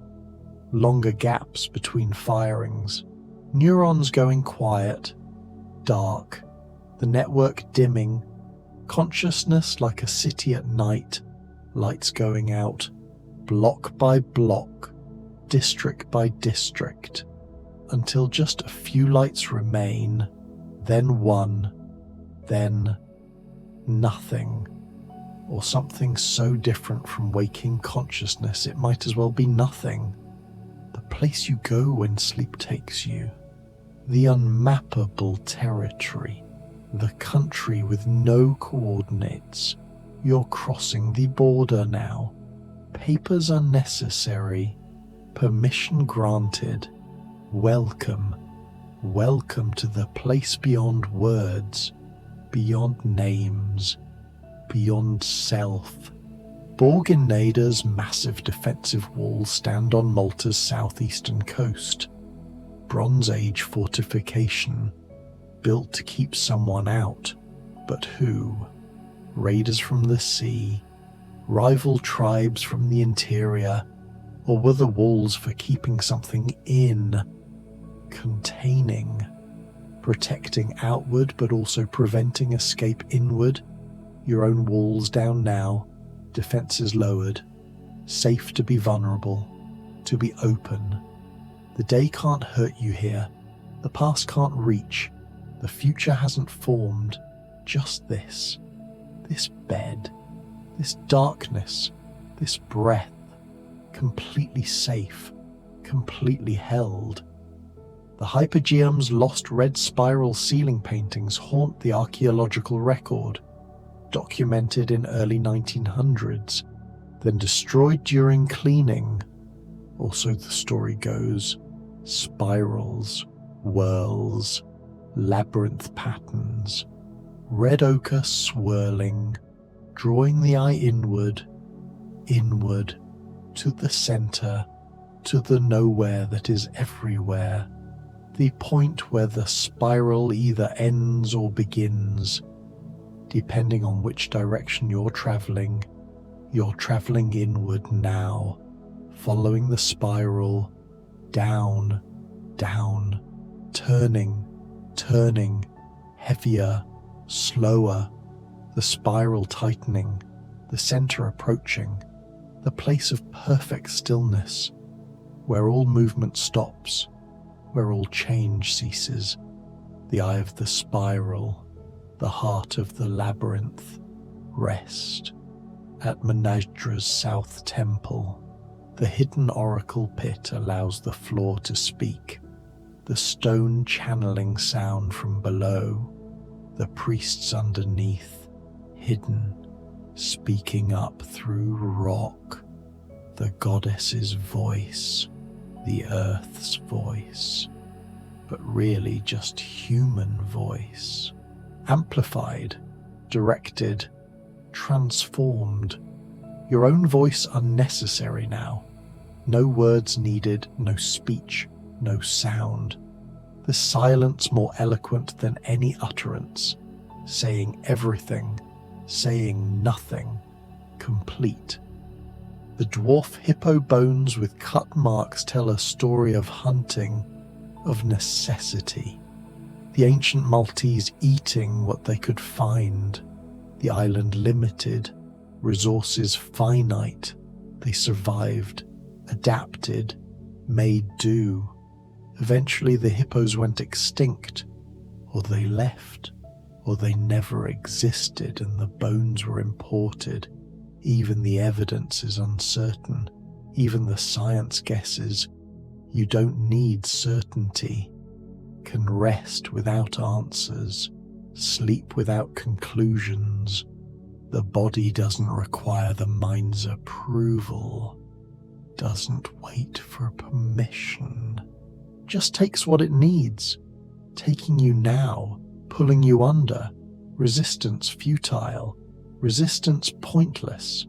[SPEAKER 1] longer gaps between firings, neurons going quiet, dark, the network dimming, consciousness like a city at night, lights going out, block by block, district by district, until just a few lights remain, then one, then nothing, or something so different from waking consciousness it might as well be nothing. The place you go when sleep takes you, the unmappable territory, the country with no coordinates. You're crossing the border now. Papers unnecessary, permission granted. Welcome, welcome to the place beyond words, beyond names, beyond self. Borgennader's massive defensive walls stand on Malta's southeastern coast. Bronze Age fortification, built to keep someone out, but who? Raiders from the sea, rival tribes from the interior, or were the walls for keeping something in, containing, protecting outward but also preventing escape inward? Your own walls down now, defenses lowered, safe to be vulnerable, to be open. The day can't hurt you here, the past can't reach, the future hasn't formed, just this bed, this darkness, this breath, completely safe, completely held. The Hypogeum's lost red spiral ceiling paintings haunt the archaeological record, documented in early 1900s, then destroyed during cleaning. Also, the story goes, spirals, whirls, labyrinth patterns, red ochre swirling, drawing the eye inward, inward, to the center, to the nowhere that is everywhere, the point where the spiral either ends or begins. Depending on which direction you're traveling inward now, following the spiral, down, down, turning, heavier, slower, the spiral tightening, the center approaching, the place of perfect stillness, where all movement stops, where all change ceases, the eye of the spiral, the heart of the labyrinth, rest. At Menadra's South Temple, the hidden oracle pit allows the floor to speak, the stone channeling sound from below, the priests underneath, hidden, speaking up through rock, the goddess's voice, the earth's voice, but really just human voice, amplified, directed, transformed. Your own voice unnecessary now. No words needed, no speech, no sound. The silence more eloquent than any utterance, saying everything, saying nothing, complete. The dwarf hippo bones with cut marks tell a story of hunting, of necessity. The ancient Maltese eating what they could find. The island limited, resources finite. They survived, adapted, made do. Eventually the hippos went extinct, or they left, or they never existed and the bones were imported. Even the evidence is uncertain, even the science guesses. You don't need certainty, can rest without answers, sleep without conclusions. The body doesn't require the mind's approval, doesn't wait for permission, just takes what it needs, taking you now, pulling you under, resistance futile, resistance pointless.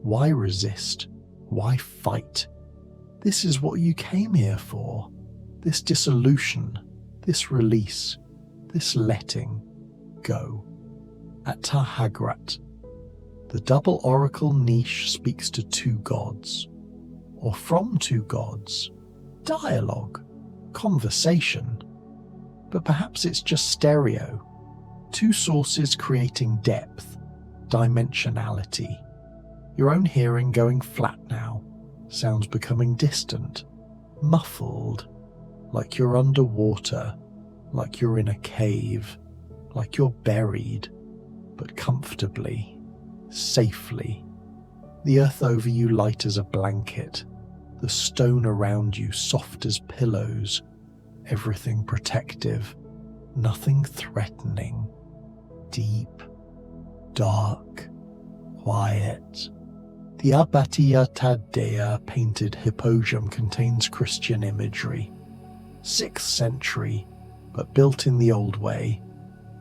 [SPEAKER 1] Why resist? Why fight? This is what you came here for. This dissolution, this release, this letting go. At Tahagrat, the double oracle niche speaks to two gods, or from two gods, dialogue, conversation. But perhaps it's just stereo. Two sources creating depth, dimensionality. Your own hearing going flat now, sounds becoming distant, muffled, like you're underwater, like you're in a cave, like you're buried, but comfortably, safely. The earth over you light as a blanket, the stone around you soft as pillows, everything protective, nothing threatening, deep, dark, quiet. The Abbatiyatadea painted hypogeum contains Christian imagery. 6th century, but built in the old way,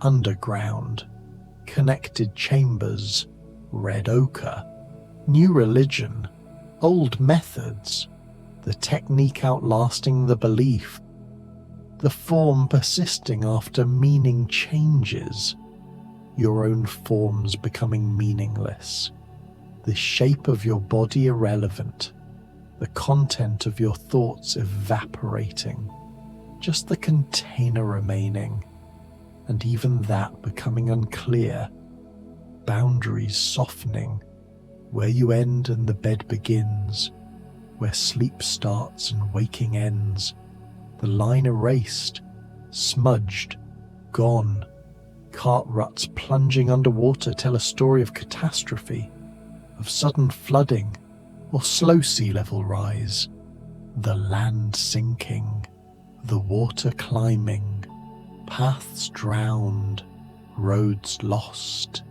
[SPEAKER 1] underground, connected chambers, red ochre, new religion, old methods, the technique outlasting the belief, the form persisting after meaning changes, your own forms becoming meaningless, the shape of your body irrelevant, the content of your thoughts evaporating, just the container remaining, and even that becoming unclear, boundaries softening, where you end and the bed begins, where sleep starts and waking ends, the line erased, smudged, gone. Cart ruts plunging underwater tell a story of catastrophe, of sudden flooding or slow sea level rise, the land sinking, the water climbing, paths drowned, roads lost.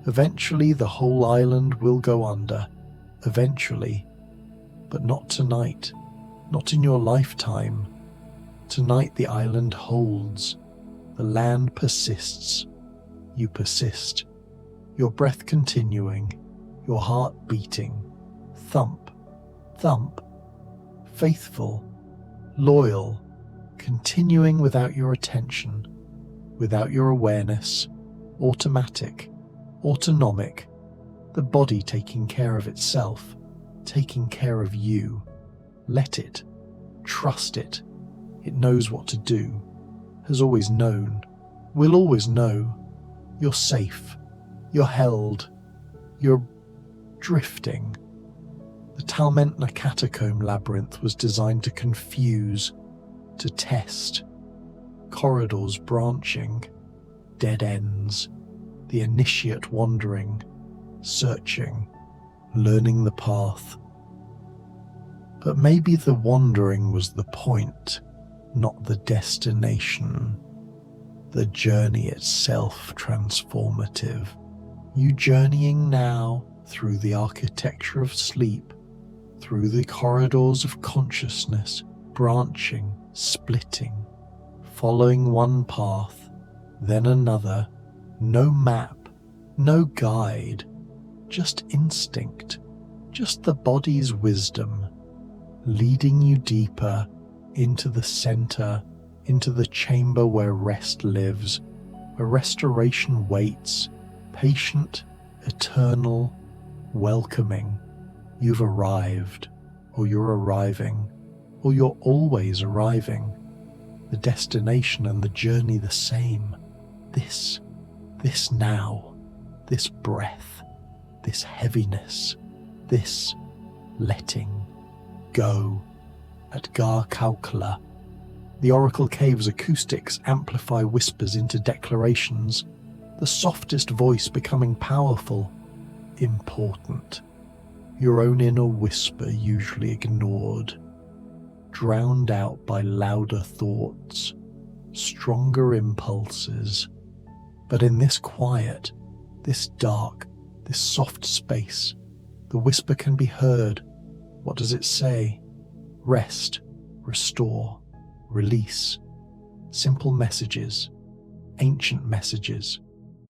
[SPEAKER 1] Eventually the whole island will go under, eventually, but not tonight, not in your lifetime. Tonight the island holds, the land persists, you persist, your breath continuing, your heart beating, thump, thump, faithful, loyal, continuing without your attention, without your awareness, automatic, autonomic, the body taking care of itself, taking care of you. Let it, trust it. It knows what to do, has always known, will always know. You're safe, you're held, you're drifting. The Talmentna catacomb labyrinth was designed to confuse, to test. Corridors branching, dead ends, the initiate wandering, searching, learning the path. But maybe the wandering was the point, not the destination. The journey itself transformative. You journeying now through the architecture of sleep, through the corridors of consciousness, branching, splitting, following one path, then another, no map, no guide, just instinct, just the body's wisdom, leading you deeper into the center, into the chamber where rest lives, where restoration waits, patient, eternal, welcoming. You've arrived, or you're arriving, or you're always arriving. The destination and the journey the same. This now, this breath, this heaviness, this letting go. At Gar Kaukla, the Oracle Cave's acoustics amplify whispers into declarations, the softest voice becoming powerful, important. Your own inner whisper usually ignored, drowned out by louder thoughts, stronger impulses. But in this quiet, this dark, this soft space, the whisper can be heard. What does it say? Rest, restore, release. Simple messages, ancient messages,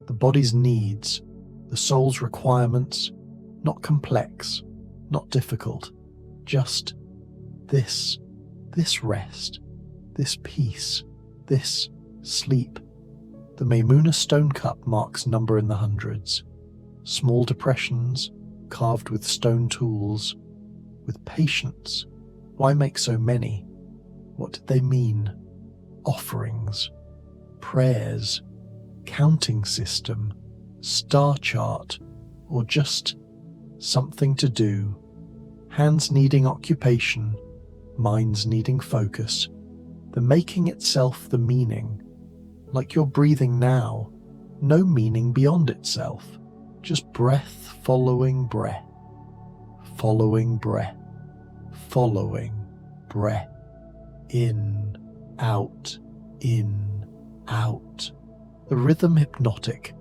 [SPEAKER 1] the body's needs, the soul's requirements, not complex, not difficult, just this rest, this peace, this sleep. The Maimuna stone cup marks number in the hundreds. Small depressions, carved with stone tools, with patience. Why make so many? What did they mean? Offerings, prayers, counting system, star chart, or just something to do? Hands needing occupation, minds needing focus, the making itself the meaning. Like you're breathing now, no meaning beyond itself, just breath following breath, following breath, following breath, in, out, in, out. The rhythm hypnotic,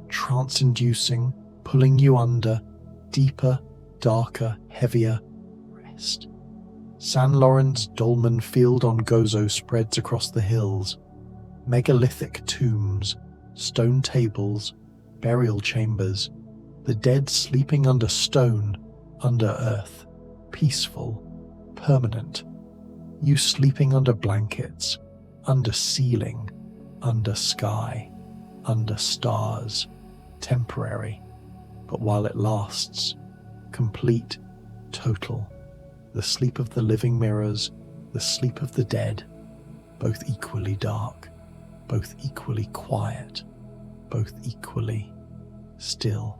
[SPEAKER 1] trance-inducing, pulling you under, deeper, darker, heavier, rest. San Loren's dolmen field on Gozo spreads across the hills. Megalithic tombs, stone tables, burial chambers, the dead sleeping under stone, under earth, peaceful, permanent. You sleeping under blankets, under ceiling, under sky, under stars, temporary, but while it lasts, complete, total, the sleep of the living mirrors, the sleep of the dead, both equally dark, both equally quiet, both equally still.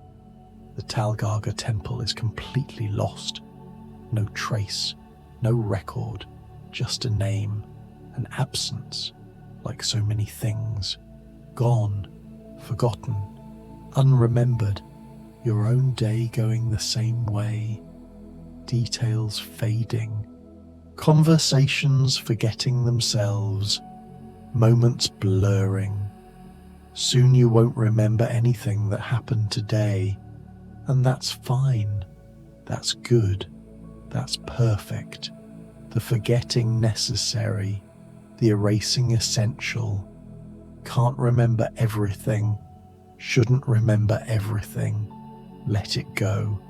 [SPEAKER 1] The Talgaga temple is completely lost. No trace, no record, just a name, an absence, like so many things. Gone, forgotten, unremembered, your own day going the same way, details fading, conversations forgetting themselves, moments blurring. Soon you won't remember anything that happened today, and that's fine, that's good, that's perfect. The forgetting necessary, the erasing essential. Can't remember everything, shouldn't remember everything. Let it go,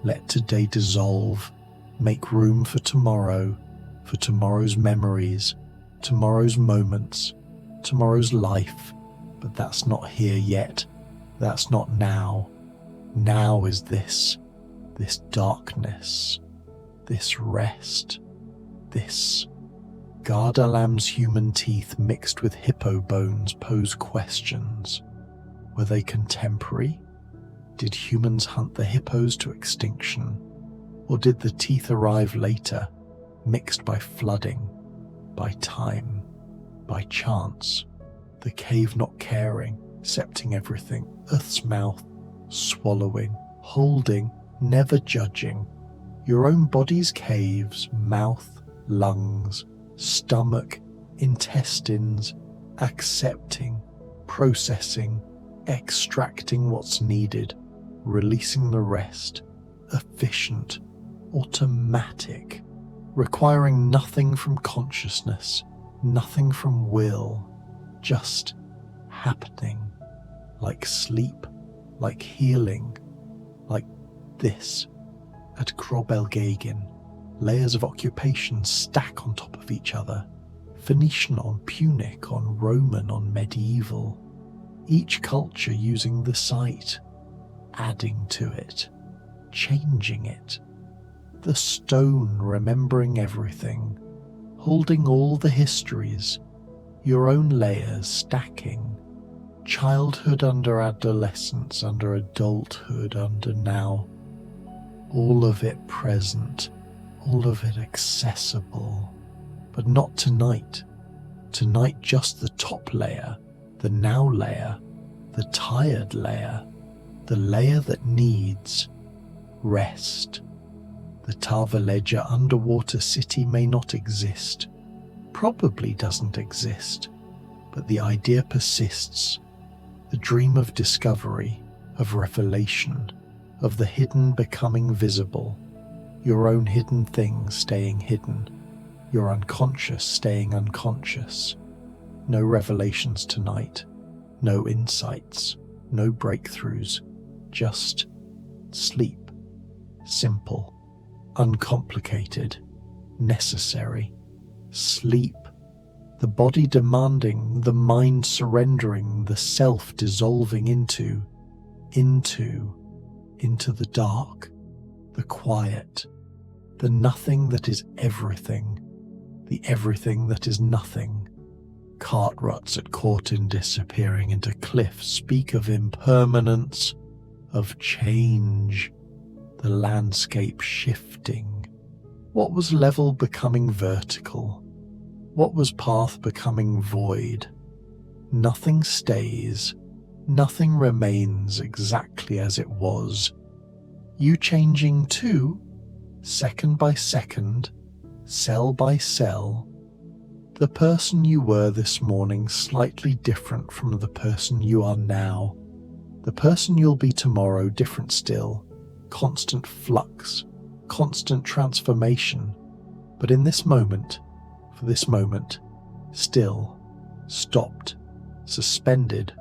[SPEAKER 1] let today dissolve, make room for tomorrow's memories, tomorrow's moments, tomorrow's life. But that's not here yet, that's not now. Now is this darkness, this rest, this. Gardalam's human teeth mixed with hippo bones pose questions. Were they contemporary? Did humans hunt the hippos to extinction? Or did the teeth arrive later, mixed by flooding, by time, by chance? The cave not caring, accepting everything, Earth's mouth, swallowing, holding, never judging. Your own body's caves, mouth, lungs, stomach, intestines, accepting, processing, extracting what's needed, releasing the rest, efficient, automatic, requiring nothing from consciousness, nothing from will, just happening, like sleep, like healing, like this. At Grobelgegen, layers of occupation stack on top of each other, Phoenician on Punic, on Roman, on medieval, each culture using the site, adding to it, changing it. The stone remembering everything, holding all the histories, your own layers stacking, childhood under adolescence, under adulthood, under now, all of it present, all of it accessible, but not tonight. Tonight just the top layer, the now layer, the tired layer, the layer that needs rest. The Tarvaleja underwater city may not exist, probably doesn't exist, but the idea persists. The dream of discovery, of revelation, of the hidden becoming visible, your own hidden things staying hidden, your unconscious staying unconscious. No revelations tonight, no insights, no breakthroughs, just sleep. Simple, uncomplicated, necessary. Sleep. The body demanding, the mind surrendering, the self dissolving into the dark, the quiet, the nothing that is everything, the everything that is nothing. Cart ruts at Cortin disappearing into cliffs speak of impermanence, of change, the landscape shifting. What was level becoming vertical? What was path becoming void? Nothing stays, nothing remains exactly as it was. You changing too, second by second, cell by cell. The person you were this morning slightly different from the person you are now. The person you'll be tomorrow different still, constant flux, constant transformation. But in this moment, for this moment, still, stopped, suspended,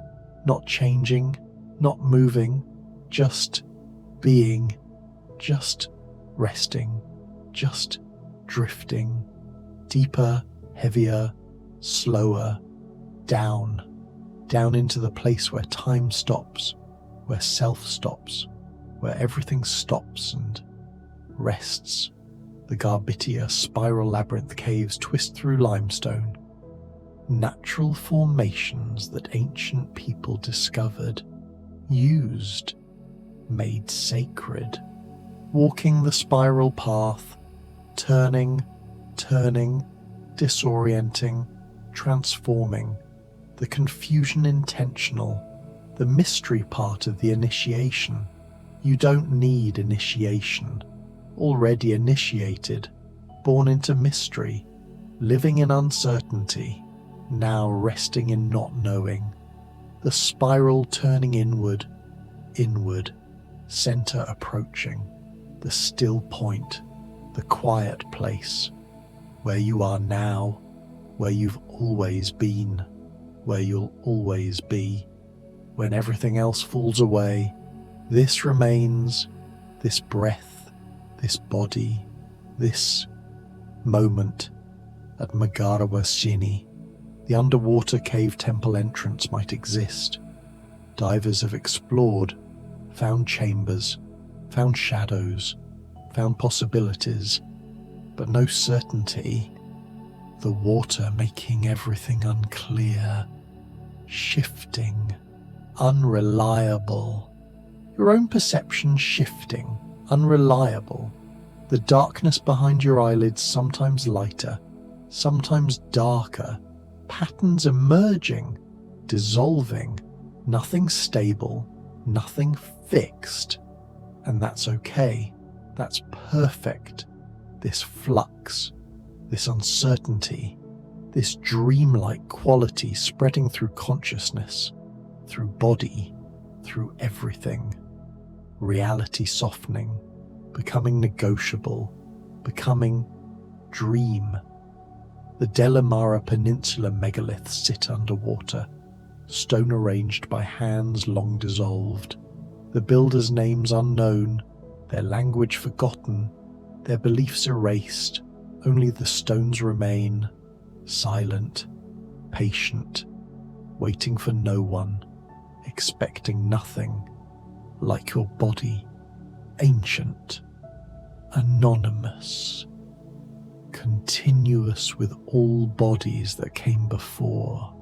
[SPEAKER 1] not changing, not moving, just being, just resting, just drifting, deeper, heavier, slower, down into the place where time stops, where self stops, where everything stops and rests. The Garbitia spiral labyrinth caves twist through limestone, natural formations that ancient people discovered, used, made sacred, walking the spiral path, turning, disorienting, transforming, the confusion intentional, the mystery part of the initiation. You don't need initiation. Already initiated, born into mystery, living in uncertainty, now resting in not knowing. The spiral turning inward, center approaching, the still point, the quiet place, where you are now, where you've always been, where you'll always be. When everything else falls away, this remains, this breath, this body, this moment. At Magarawasini, the underwater cave temple entrance might exist. Divers have explored, found chambers, found shadows, found possibilities, but no certainty. The water making everything unclear, shifting, unreliable. Your own perception shifting, unreliable. The darkness behind your eyelids sometimes lighter, sometimes darker. Patterns emerging, dissolving. Nothing stable, nothing fixed. And that's okay. That's perfect. This flux, this uncertainty, this dreamlike quality spreading through consciousness, through body, through everything. Reality softening, becoming negotiable, becoming dream. The Delamara Peninsula megaliths sit underwater, stone arranged by hands long dissolved, the builders' names unknown, their language forgotten, their beliefs erased. Only the stones remain, silent, patient, waiting for no one, expecting nothing, like your body, ancient, anonymous, continuous with all bodies that came before,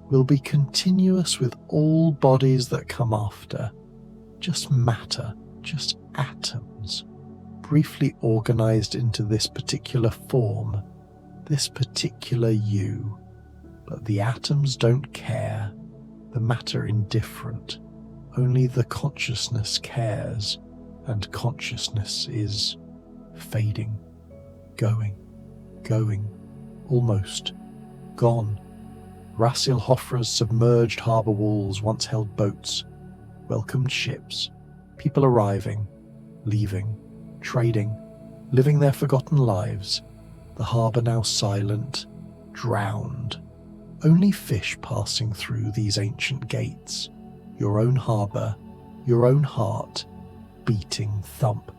[SPEAKER 1] will be continuous with all bodies that come after, just matter, just atoms, briefly organized into this particular form, this particular you. But the atoms don't care, the matter indifferent. Only the consciousness cares, and consciousness is fading, going, almost, gone. Rasil Hofra's submerged harbour walls once held boats, welcomed ships, people arriving, leaving, trading, living their forgotten lives. The harbour now silent, drowned. Only fish passing through these ancient gates. Your own harbour, your own heart, beating thump,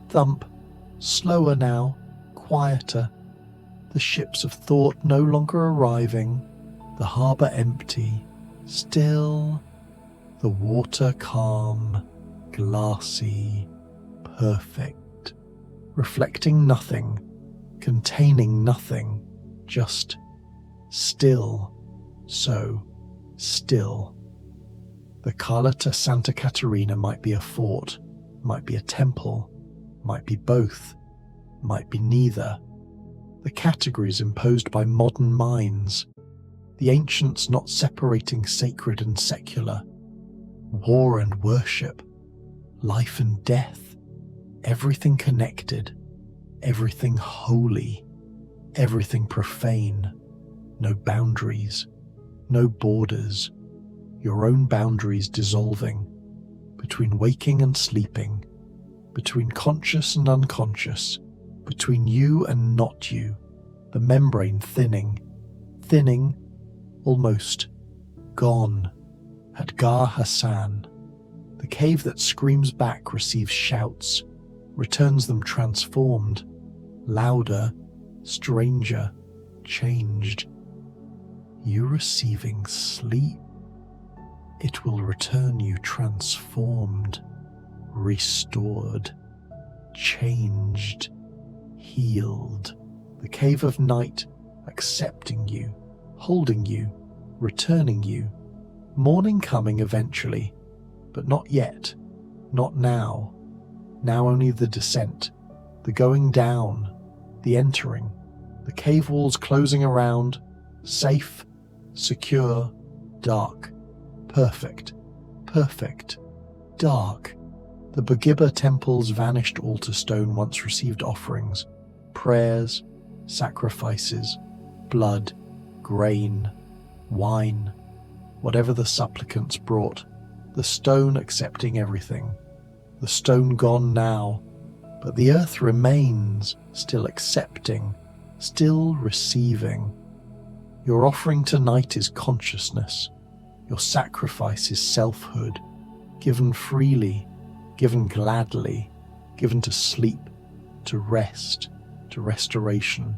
[SPEAKER 1] thump, slower now, quieter. The ships of thought no longer arriving, the harbour empty, still, the water calm, glassy, perfect, reflecting nothing, containing nothing, just still, so still. The Cala to Santa Caterina might be a fort, might be a temple, might be both, might be neither. The categories imposed by modern minds, the ancients not separating sacred and secular, war and worship, life and death, everything connected, everything holy, everything profane, no boundaries, no borders, your own boundaries dissolving, between waking and sleeping, between conscious and unconscious, between you and not you, the membrane thinning, almost gone. At Gar Hassan, the cave that screams back receives shouts, returns them transformed, louder, stranger, changed. You receiving sleep, it will return you transformed, restored, changed, healed. The cave of night accepting you, holding you, returning you. Morning coming eventually, but not yet, not now. Now only the descent, the going down, the entering, the cave walls closing around, safe, secure, dark, perfect, dark. The Bagibba temple's vanished altar stone once received offerings, prayers, sacrifices, blood, grain, wine, whatever the supplicants brought, the stone accepting everything. The stone gone now, but the earth remains, still accepting, still receiving. Your offering tonight is consciousness. Your sacrifice is selfhood, given freely, given gladly, given to sleep, to rest, to restoration,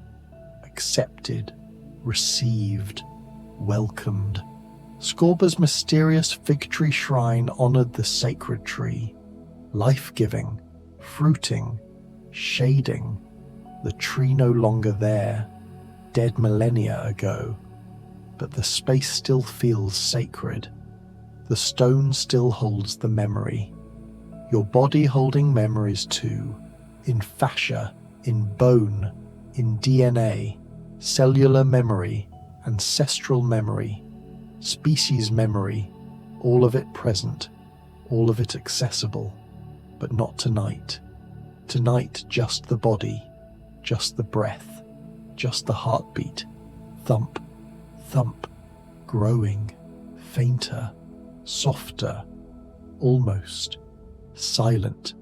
[SPEAKER 1] accepted, received, welcomed. Scorba's mysterious fig tree shrine honored the sacred tree, life-giving, fruiting, shading, the tree no longer there, dead millennia ago, but the space still feels sacred. The stone still holds the memory. Your body holding memories too, in fascia, in bone, in DNA, cellular memory, ancestral memory, species memory, all of it present, all of it accessible, but not tonight. Tonight, just the body, just the breath, just the heartbeat, thump, thump, growing, fainter, softer, almost, silent.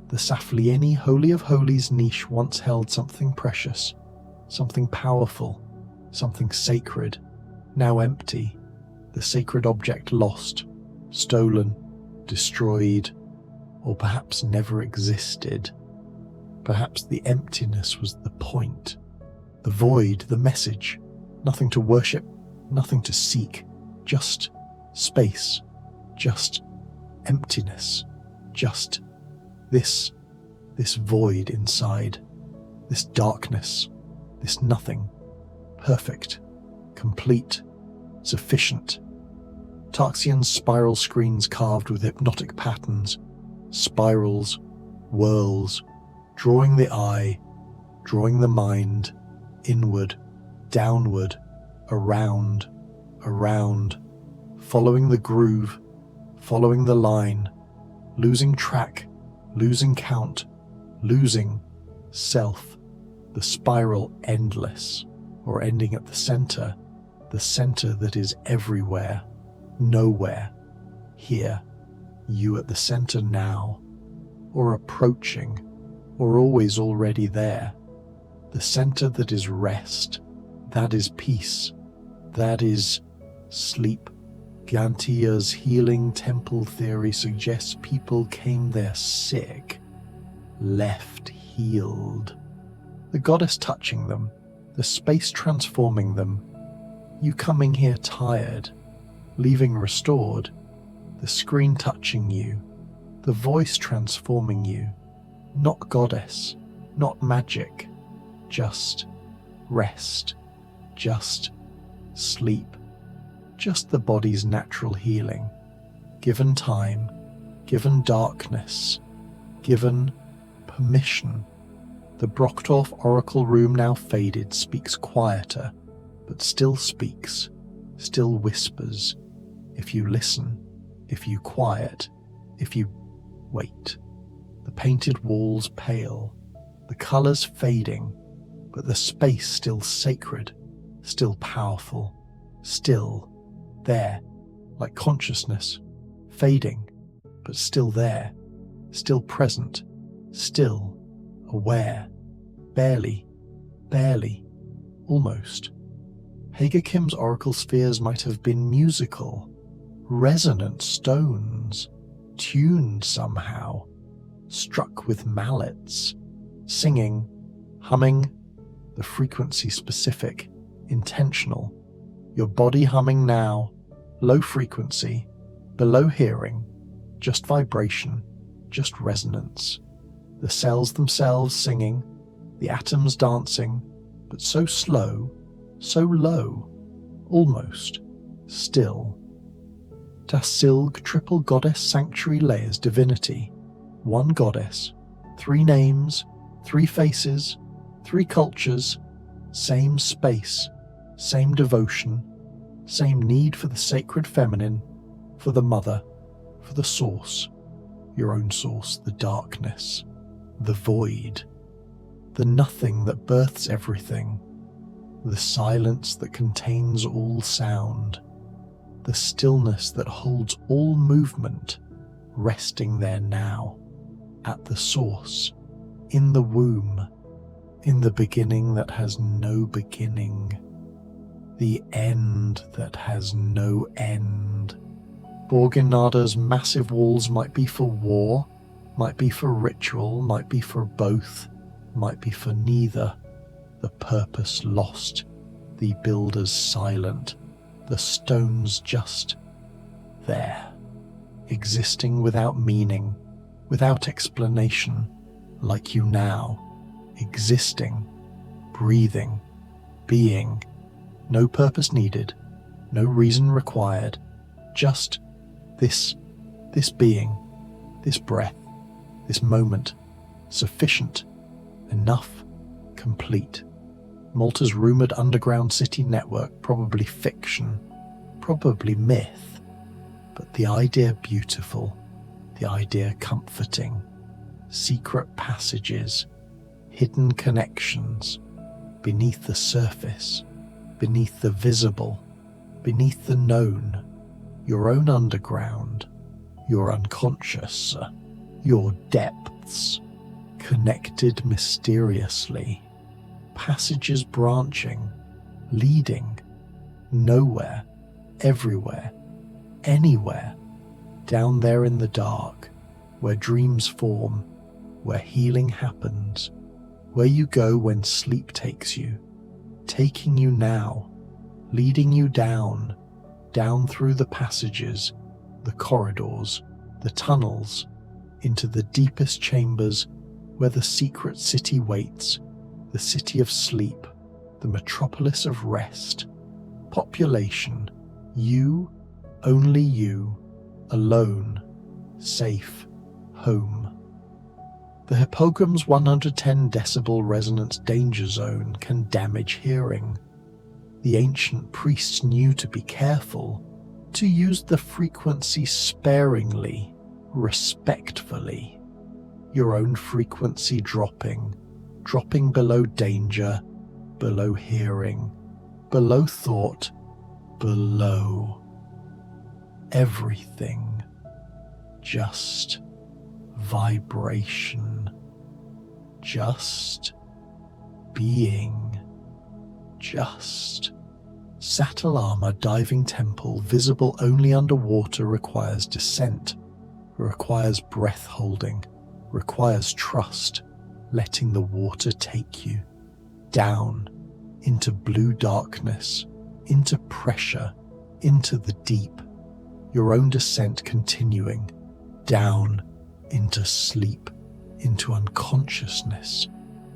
[SPEAKER 1] The Saflieni Holy of Holies niche once held something precious, something powerful, something sacred, now empty, the sacred object lost, stolen, destroyed, or perhaps never existed. Perhaps the emptiness was the point, the void, the message, nothing to worship, nothing to seek, just space, just emptiness, just this void inside, this darkness, this nothing, perfect, complete, sufficient. Tarxian's spiral screens carved with hypnotic patterns, spirals, whirls, drawing the eye, drawing the mind, inward, downward, around, following the groove, following the line, losing track, losing count, losing self, the spiral endless, or ending at the center that is everywhere, nowhere, here, you at the center now, or approaching, or always already there, the center that is rest, that is peace, that is sleep. Gantia's healing temple theory suggests people came there sick, left healed. The goddess touching them, the space transforming them, you coming here tired, leaving restored, the screen touching you, the voice transforming you, not goddess, not magic, just rest, just sleep, just the body's natural healing, given time, given darkness, given permission. The Brockdorf Oracle Room, now faded, speaks quieter, but still speaks, still whispers. If you listen, if you quiet, if you wait. The painted walls pale, the colours fading, but the space still sacred, still powerful, still there, like consciousness, fading, but still there, still present, still aware, barely, almost. Hager Kim's oracle spheres might have been musical, resonant stones, tuned somehow, struck with mallets, singing, humming, the frequency specific, intentional, your body humming now, low frequency, below hearing, just vibration, just resonance. The cells themselves singing, the atoms dancing, but so slow, so low, almost, still. Tasilg triple goddess sanctuary layers divinity, one goddess, 3 names, 3 faces, 3 cultures, same space, same devotion, same need for the sacred feminine, for the mother, for the source, your own source, the darkness, the void, the nothing that births everything, the silence that contains all sound, the stillness that holds all movement, resting there now, at the source, in the womb, in the beginning that has no beginning, the end that has no end. Borginada's massive walls might be for war, might be for ritual, might be for both, might be for neither. The purpose lost, the builders silent, the stones just there, existing without meaning, without explanation, like you now, existing, breathing, being, no purpose needed, no reason required, just this being, this breath, this moment, sufficient, enough, complete. Malta's rumoured underground city network, probably fiction, probably myth, but the idea beautiful, the idea comforting. Secret passages, hidden connections, beneath the surface, beneath the visible, beneath the known, your own underground, your unconscious, your depths, connected mysteriously, passages branching, leading, nowhere, everywhere, anywhere, down there in the dark, where dreams form, where healing happens, where you go when sleep takes you, taking you now, leading you down through the passages, the corridors, the tunnels, into the deepest chambers where the secret city waits, the city of sleep, the metropolis of rest. Population, you, only you, alone, safe, home. The Hippogram's 110 decibel resonance danger zone can damage hearing. The ancient priests knew to be careful, to use the frequency sparingly, respectfully. Your own frequency dropping below danger, below hearing, below thought, below everything. Just vibration, just being, just. Satalama diving temple, visible only underwater, requires descent, requires breath holding, requires trust, letting the water take you down into blue darkness, into pressure, into the deep, your own descent continuing, down into sleep, into unconsciousness,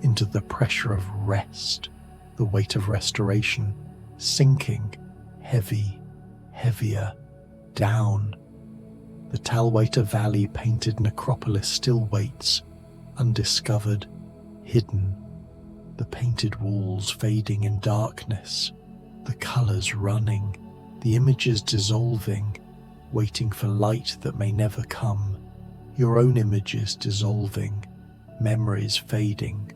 [SPEAKER 1] into the pressure of rest, the weight of restoration, sinking, heavy, heavier, down. The Talwater Valley painted necropolis still waits, undiscovered, hidden. The painted walls fading in darkness, the colours running, the images dissolving, waiting for light that may never come. Your own images dissolving, memories fading,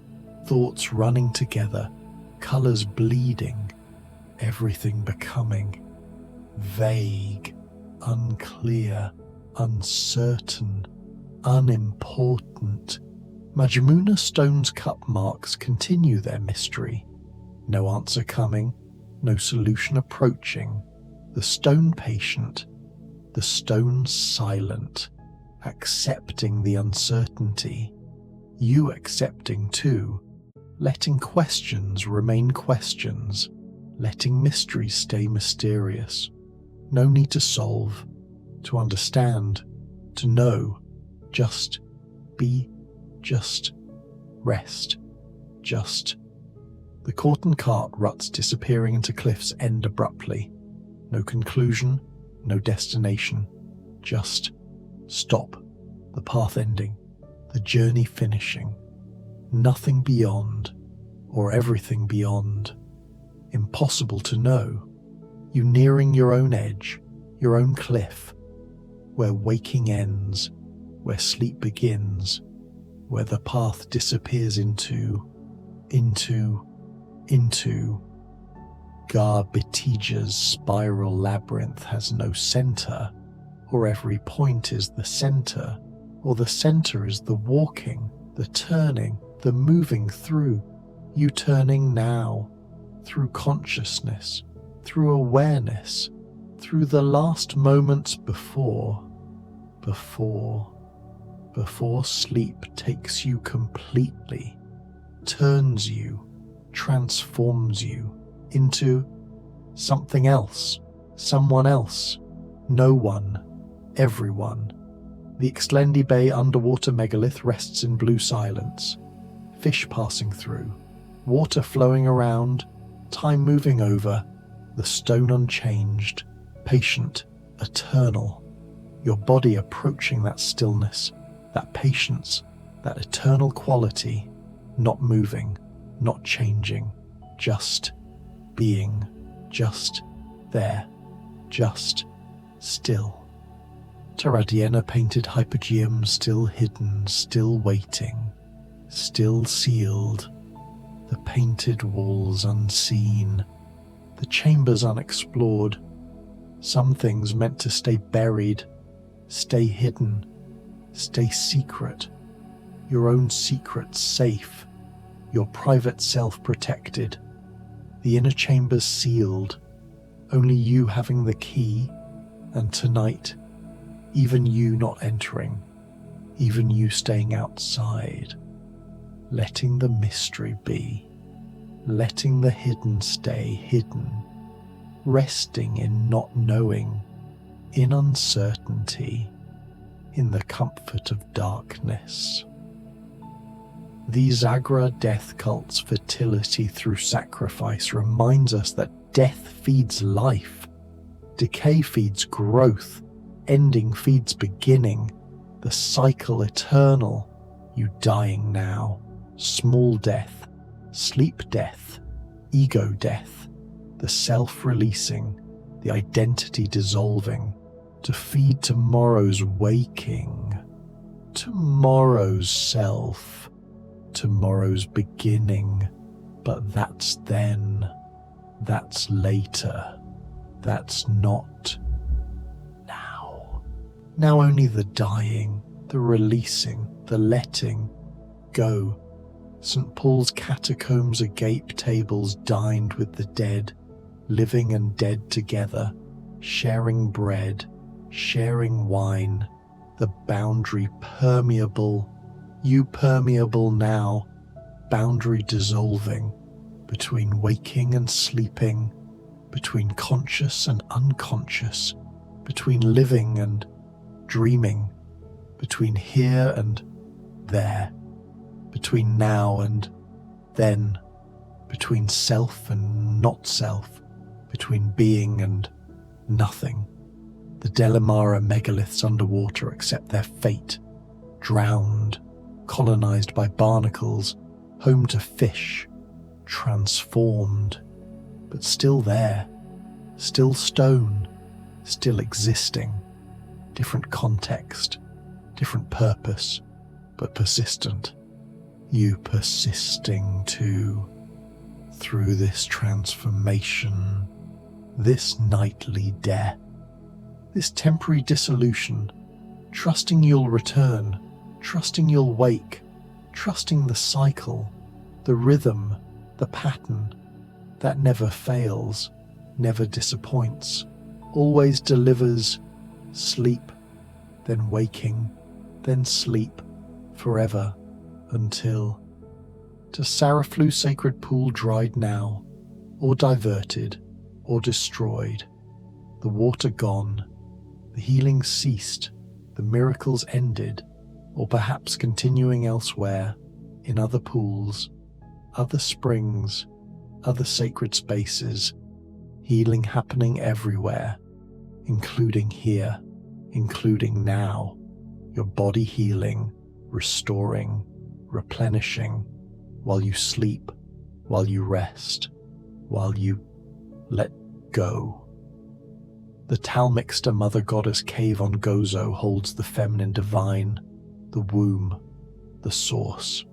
[SPEAKER 1] thoughts running together, colours bleeding, everything becoming vague, unclear, uncertain, unimportant. Majmuna Stone's cup marks continue their mystery. No answer coming, no solution approaching. The stone patient, the stone silent, accepting the uncertainty. You accepting too, letting questions remain questions, letting mysteries stay mysterious. No need to solve, to understand, to know. Just be, just rest, just. The Corton cart ruts disappearing into cliff's end abruptly. No conclusion, no destination. Just stop, the path ending, the journey finishing. Nothing beyond, or everything beyond. Impossible to know. You nearing your own edge, your own cliff, where waking ends, where sleep begins, where the path disappears into Garbitija's spiral labyrinth has no center, or every point is the center, or the center is the walking, the turning, the moving through, you turning now, through consciousness, through awareness, through the last moments before sleep takes you completely, turns you, transforms you into something else, someone else, no one, everyone. The Ixtlendi Bay underwater megalith rests in blue silence, fish passing through, water flowing around, time moving over, the stone unchanged, patient, eternal. Your body approaching that stillness, that patience, that eternal quality, not moving, not changing, just being, just there, just still. Terradiena painted hypogeum still hidden, still waiting, still sealed, the painted walls unseen, the chambers unexplored, some things meant to stay buried, stay hidden, stay secret, your own secrets safe, your private self protected, the inner chambers sealed, only you having the key, and tonight, even you not entering, even you staying outside, letting the mystery be, letting the hidden stay hidden, resting in not knowing, in uncertainty, in the comfort of darkness. These Agra death cults' fertility through sacrifice reminds us that death feeds life, decay feeds growth, ending feeds beginning, the cycle eternal, you dying now, small death, sleep death, ego death, the self releasing, the identity dissolving, to feed tomorrow's waking, tomorrow's self, tomorrow's beginning. But that's then, that's later, that's not now. Now only the dying, the releasing, the letting go. St. Paul's catacombs agape, tables dined with the dead, living and dead together, sharing bread, sharing wine, the boundary permeable, you permeable now, boundary dissolving, between waking and sleeping, between conscious and unconscious, between living and dreaming, between here and there, between now and then, between self and not self, between being and nothing. The Delamara megaliths underwater accept their fate, drowned, colonized by barnacles, home to fish, transformed, but still there, still stone, still existing, different context, different purpose, but persistent. You persisting too, through this transformation, this nightly death, this temporary dissolution, trusting you'll return, trusting you'll wake, trusting the cycle, the rhythm, the pattern that never fails, never disappoints, always delivers, sleep, then waking, then sleep, forever, until to Saraflu sacred pool dried now, or diverted, or destroyed, the water gone, the healing ceased, the miracles ended, or perhaps continuing elsewhere, in other pools, other springs, other sacred spaces, healing happening everywhere, including here, including now, your body healing, restoring, replenishing, while you sleep, while you rest, while you let go. The Talmixter Mother Goddess cave on Gozo holds the feminine divine, the womb, the source.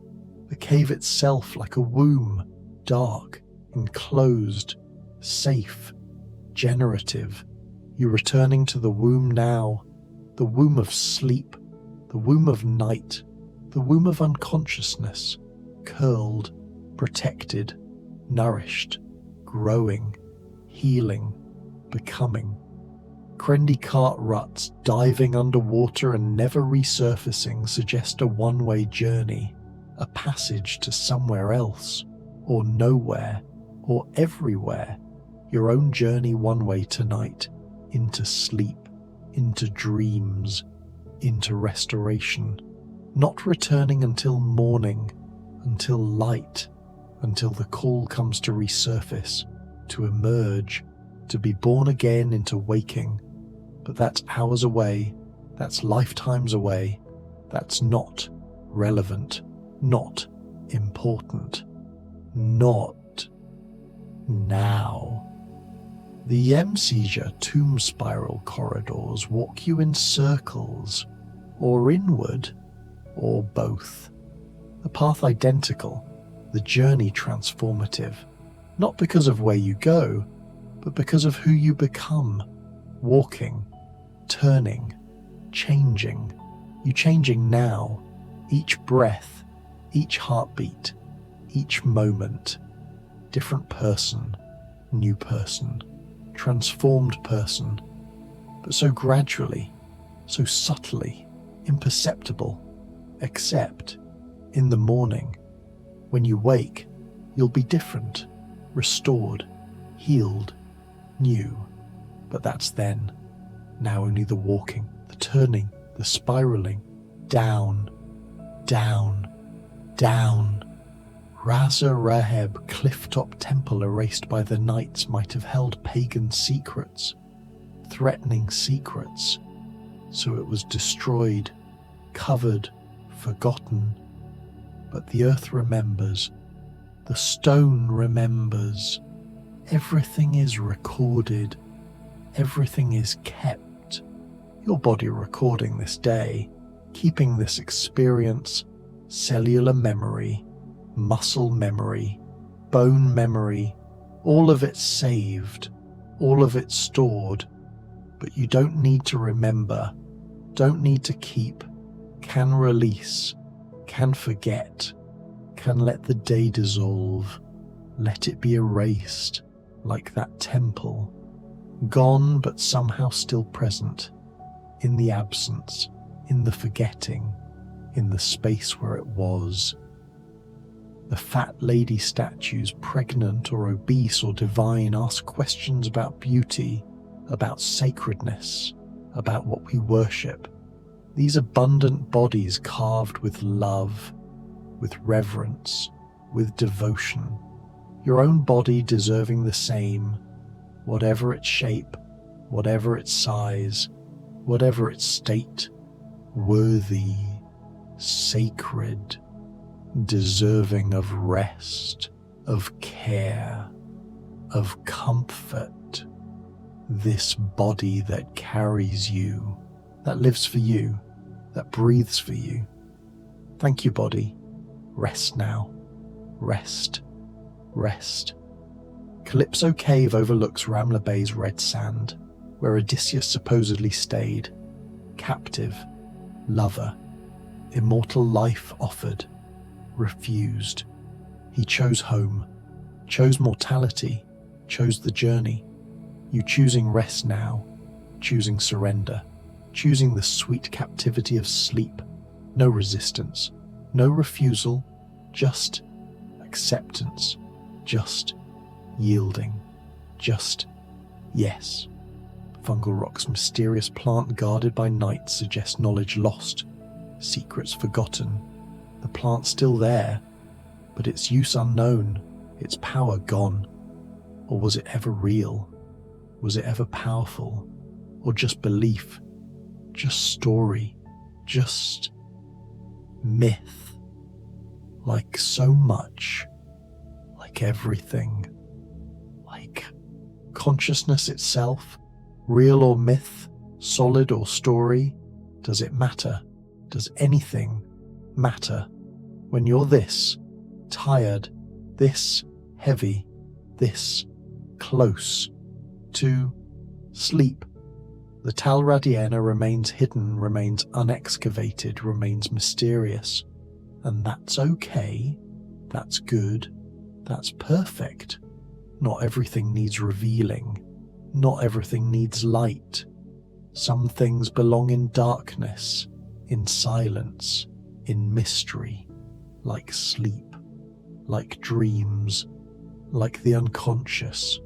[SPEAKER 1] The cave itself like a womb, dark, enclosed, safe, generative. You returning to the womb now, the womb of sleep, the womb of night, the womb of unconsciousness, curled, protected, nourished, growing, healing, becoming. Crendy cart ruts diving underwater and never resurfacing suggest a one-way journey, a passage to somewhere else, or nowhere, or everywhere. Your own journey one way tonight, into sleep, into dreams, into restoration, not returning until morning, until light, until the call comes to resurface, to emerge, to be born again into waking. But that's hours away, that's lifetimes away, that's not relevant, not important, not now. The Yemsija tomb spiral corridors walk you in circles, or inward, or both. The path identical, the journey transformative, not because of where you go, but because of who you become, walking, turning, changing. You changing now, each breath, each heartbeat, each moment. Different person, new person, transformed person, but so gradually, so subtly, imperceptible, except in the morning. When you wake, you'll be different, restored, healed, new. But that's then. Now only the walking, the turning, the spiraling, down, down, down. Raza Raheb cliff-top temple erased by the nights might have held pagan secrets, threatening secrets. So it was destroyed, covered, forgotten. But the earth remembers, the stone remembers. Everything is recorded, everything is kept. Your body recording this day, keeping this experience, cellular memory, muscle memory, bone memory, all of it saved, all of it stored. But you don't need to remember, don't need to keep, can release, can forget, can let the day dissolve, let it be erased, like that temple, gone but somehow still present, in the absence, in the forgetting, in the space where it was. The fat lady statues, pregnant or obese or divine, ask questions about beauty, about sacredness, about what we worship. These abundant bodies carved with love, with reverence, with devotion. Your own body deserving the same, whatever its shape, whatever its size, whatever its state, worthy, sacred, deserving of rest, of care, of comfort. This body that carries you, that lives for you, that breathes for you. Thank you, body. Rest now. Rest. Rest. Calypso Cave overlooks Ramla Bay's red sand, where Odysseus supposedly stayed. Captive, lover, immortal life offered, refused. He chose home, chose mortality, chose the journey. You choosing rest now, choosing surrender, choosing the sweet captivity of sleep. No resistance, no refusal, just acceptance, just yielding, just yes. Fungal Rock's mysterious plant guarded by night suggests knowledge lost, secrets forgotten. The plant still there, but its use unknown, its power gone. Or was it ever real? Was it ever powerful? Or just belief? Just story? Just myth? Like so much, like everything, like consciousness itself, real or myth, solid or story. Does it matter? Does anything matter? When you're this tired, this heavy, this close to sleep, the Tal Radiana remains hidden, remains unexcavated, remains mysterious. And that's okay, that's good, that's perfect. Not everything needs revealing, not everything needs light. Some things belong in darkness, in silence, in mystery, like sleep, like dreams, like the unconscious.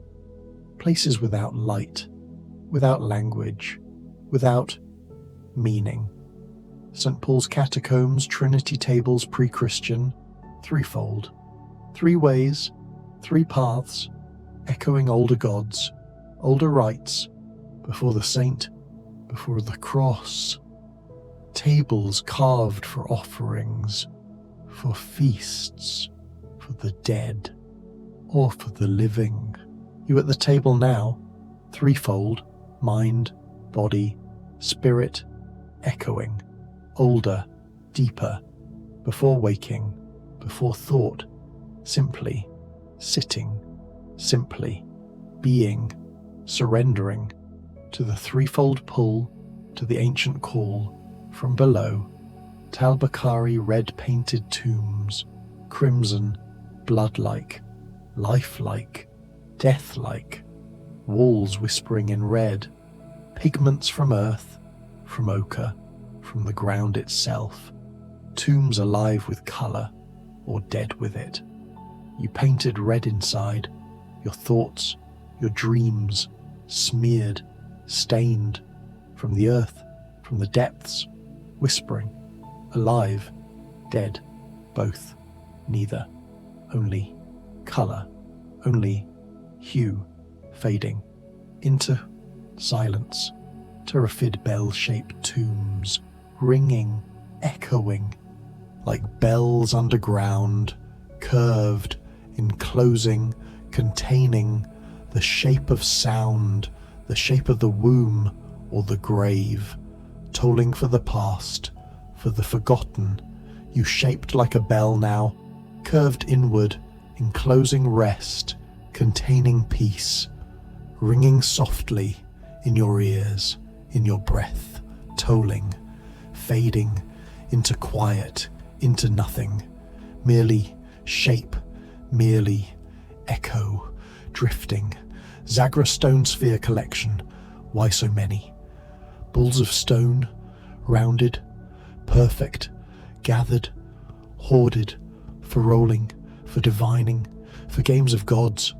[SPEAKER 1] Places without light, without language, without meaning. St. Paul's Catacombs, Trinity Tables pre-Christian, threefold. 3 ways, 3 paths, echoing older gods, older rites, before the saint, before the cross. Tables carved for offerings, for feasts, for the dead, or for the living. You at the table now, threefold, mind, body, spirit, echoing. Older, deeper, before waking, before thought, simply, sitting, simply, being, surrendering, to the threefold pull, to the ancient call, from below, Tal Bakari red-painted tombs, crimson, blood-like, lifelike, death-like, walls whispering in red, pigments from earth, from ochre, from the ground itself, tombs alive with colour, or dead with it. You painted red inside, your thoughts, your dreams, smeared, stained, from the earth, from the depths, whispering, alive, dead, both, neither, only colour, only hue, fading, into silence, terrafid bell-shaped tombs, ringing, echoing, like bells underground, curved, enclosing, containing the shape of sound, the shape of the womb or the grave, tolling for the past, for the forgotten. You shaped like a bell now, curved inward, enclosing rest, containing peace, ringing softly in your ears, in your breath, tolling, fading into quiet, into nothing, merely shape, merely echo, drifting. Zagra stone sphere collection, why so many? Bulls of stone, rounded, perfect, gathered, hoarded, for rolling, for divining, for games of gods,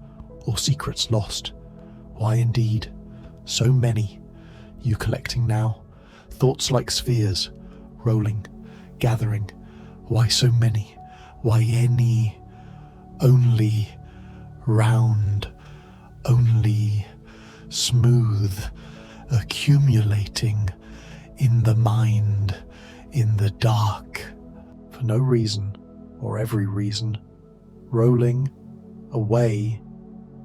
[SPEAKER 1] or secrets lost. Why indeed, so many, you collecting now, thoughts like spheres, rolling, gathering, why so many, why any, only, round, only, smooth, accumulating in the mind, in the dark, for no reason or every reason. Rolling away,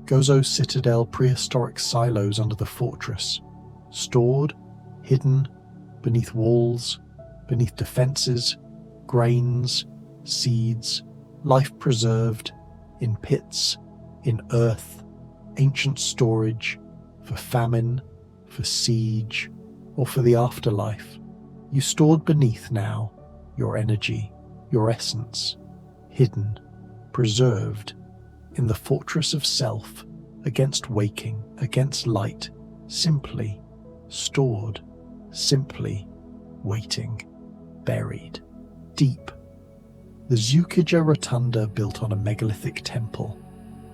[SPEAKER 1] Gozo Citadel prehistoric silos under the fortress, stored, hidden, beneath walls, beneath defences, grains, seeds, life preserved, in pits, in earth, ancient storage, for famine, for siege, or for the afterlife. You stored beneath now, your energy, your essence, hidden, preserved, in the fortress of self, against waking, against light, simply, stored, simply, waiting, buried, deep. The Zukija Rotunda built on a megalithic temple,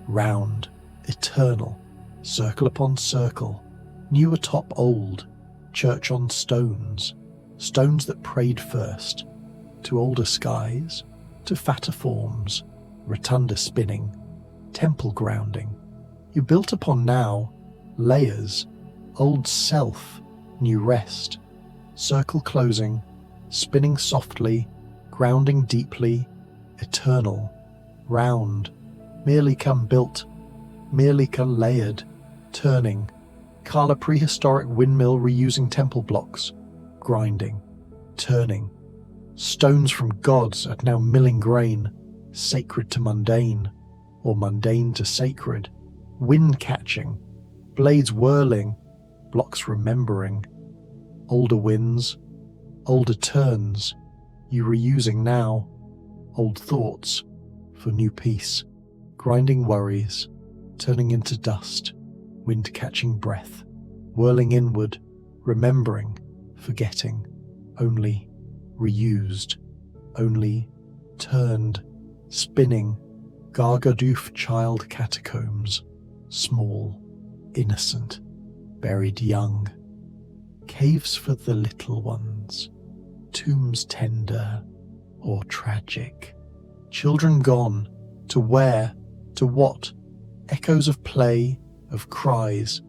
[SPEAKER 1] round, eternal, circle upon circle, new atop old, church on stones, stones that prayed first, to older skies, to fatter forms, rotunda spinning, temple grounding. You built upon now, layers, old self, new rest, circle closing, spinning softly, grounding deeply, eternal, round, merely come built, merely come layered, turning, Kala prehistoric windmill reusing temple blocks, grinding, turning, stones from gods at now milling grain, sacred to mundane, or mundane to sacred, wind catching, blades whirling, blocks remembering, older winds, older turns, you reusing now, old thoughts, for new peace, grinding worries, turning into dust, wind catching breath, whirling inward, remembering, forgetting, only reused, only turned, spinning, Gargadoof child catacombs, small, innocent, buried young, caves for the little ones, tombs tender or tragic, children gone, to where, to what, echoes of play, of cries,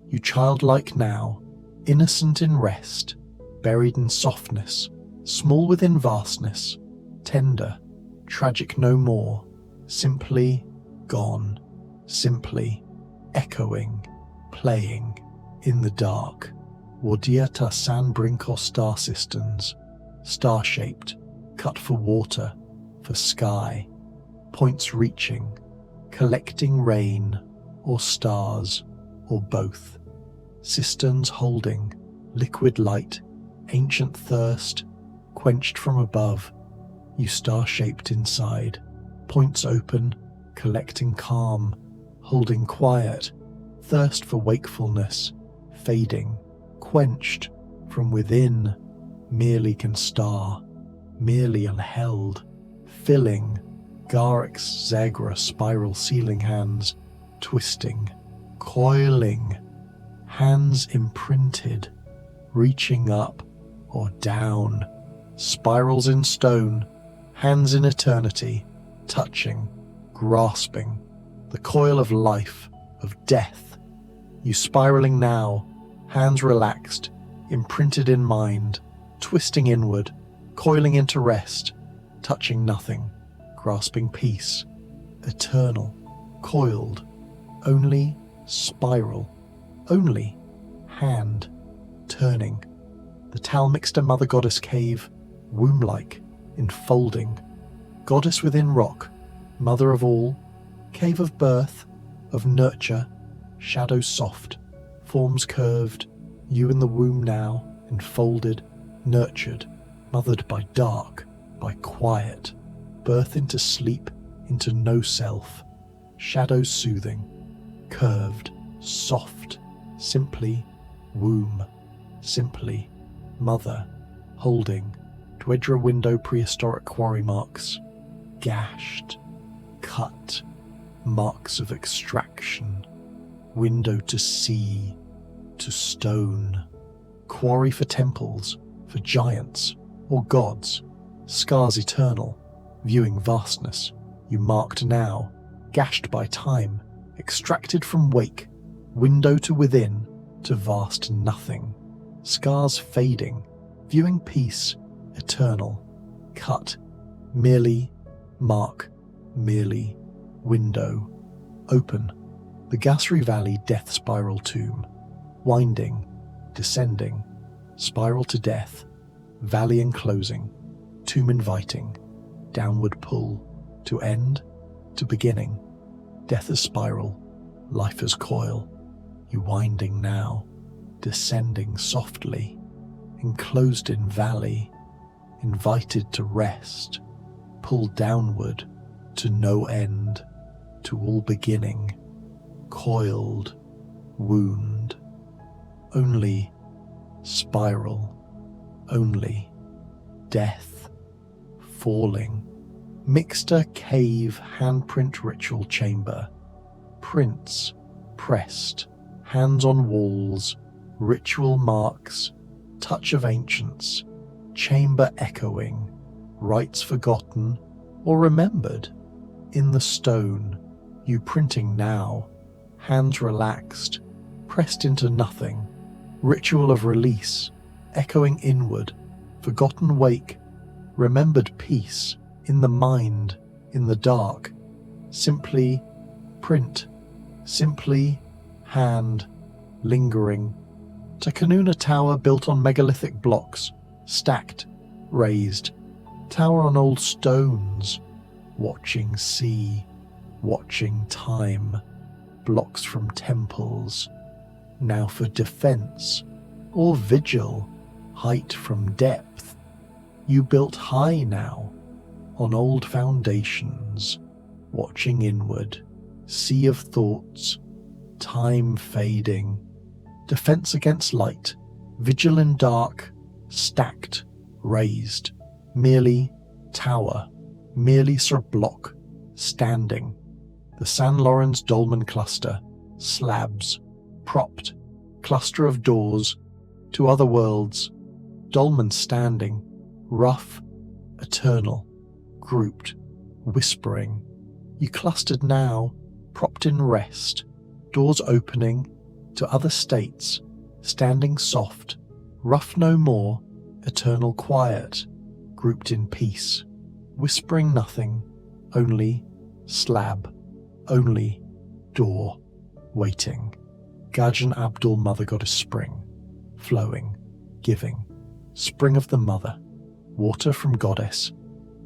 [SPEAKER 1] you childlike now, innocent in rest, buried in softness, small within vastness, tender, tragic no more, simply gone, simply echoing, playing, in the dark, Wardiata San Brinco star cisterns, star-shaped, cut for water, for sky, points reaching, collecting rain, or stars, or both, cisterns holding, liquid light, ancient thirst, quenched from above, you star-shaped inside, points open, collecting calm, holding quiet, thirst for wakefulness, fading, quenched, from within, merely can star, merely unheld, filling, Garrick's Zagra spiral ceiling hands, twisting, coiling, hands imprinted, reaching up or down, spirals in stone, hands in eternity, touching, grasping, the coil of life, of death, you spiraling now, hands relaxed, imprinted in mind, twisting inward, coiling into rest, touching nothing, grasping peace, eternal, coiled, only spiral, only hand, turning, the Talmixter Mother Goddess cave, womb-like, enfolding, goddess within rock, mother of all, cave of birth, of nurture, shadows soft, forms curved, you in the womb now, enfolded, nurtured, mothered by dark, by quiet, birth into sleep, into no self, shadows soothing, curved, soft, simply womb, simply mother, holding, Dwedra window prehistoric quarry marks, gashed, cut, marks of extraction, window to sea, to stone, quarry for temples, for giants, or gods, scars eternal, viewing vastness, you marked now, gashed by time, extracted from wake, window to within, to vast nothing, scars fading, viewing peace, eternal, cut, merely, mark, merely, window, open, the Gassery Valley death spiral tomb, winding, descending, spiral to death, valley enclosing, tomb inviting, downward pull, to end, to beginning, death as spiral, life as coil, you winding now, descending softly, enclosed in valley, invited to rest, pulled downward, to no end, to all beginning, coiled, wound, only, spiral, only, death, falling, mixter cave handprint ritual chamber, prints, pressed, hands on walls, ritual marks, touch of ancients, chamber echoing, rites forgotten or remembered, in the stone, you printing now, hands relaxed, pressed into nothing, ritual of release, echoing inward, forgotten wake, remembered peace, in the mind, in the dark, simply print, simply hand, lingering, to Kanuna Tower built on megalithic blocks, stacked, raised, tower on old stones, watching sea, watching time, blocks from temples, now for defense, or vigil, height from depth, you built high now, on old foundations, watching inward, sea of thoughts, time fading, defense against light, vigil in dark, stacked, raised, merely tower, merely sir block, standing, the San Lawrence dolmen cluster, slabs, propped, cluster of doors, to other worlds, dolmen standing, rough, eternal, grouped, whispering, you clustered now, propped in rest, doors opening, to other states, standing soft, rough no more, eternal quiet, grouped in peace, whispering nothing, only slab, only door, waiting. Gajan Abdul Mother Goddess Spring, flowing, giving, spring of the Mother, water from Goddess,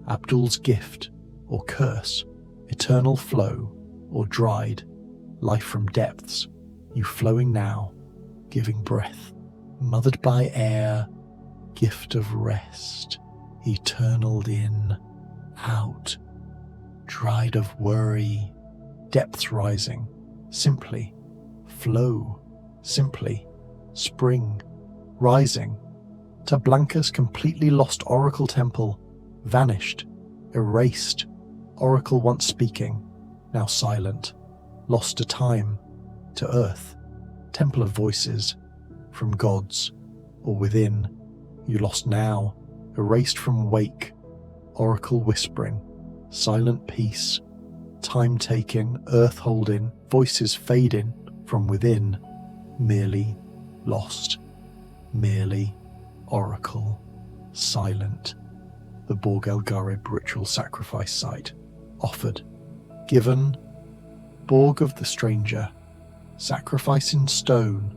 [SPEAKER 1] Abdul's gift, or curse, eternal flow, or dried, life from depths, you flowing now, giving breath, mothered by air, gift of rest, eternal in, out, dried of worry, depths rising, simply, flow, simply, spring, rising, to Blanca's completely lost oracle temple, vanished, erased, oracle once speaking, now silent, lost to time, to earth, temple of voices, from gods, or within, you lost now, erased from wake, oracle whispering, silent peace, time taking, earth holding, voices fading, from within, merely lost, merely oracle, silent, the Borg El Garib ritual sacrifice site, offered, given, Borg of the stranger, sacrifice in stone,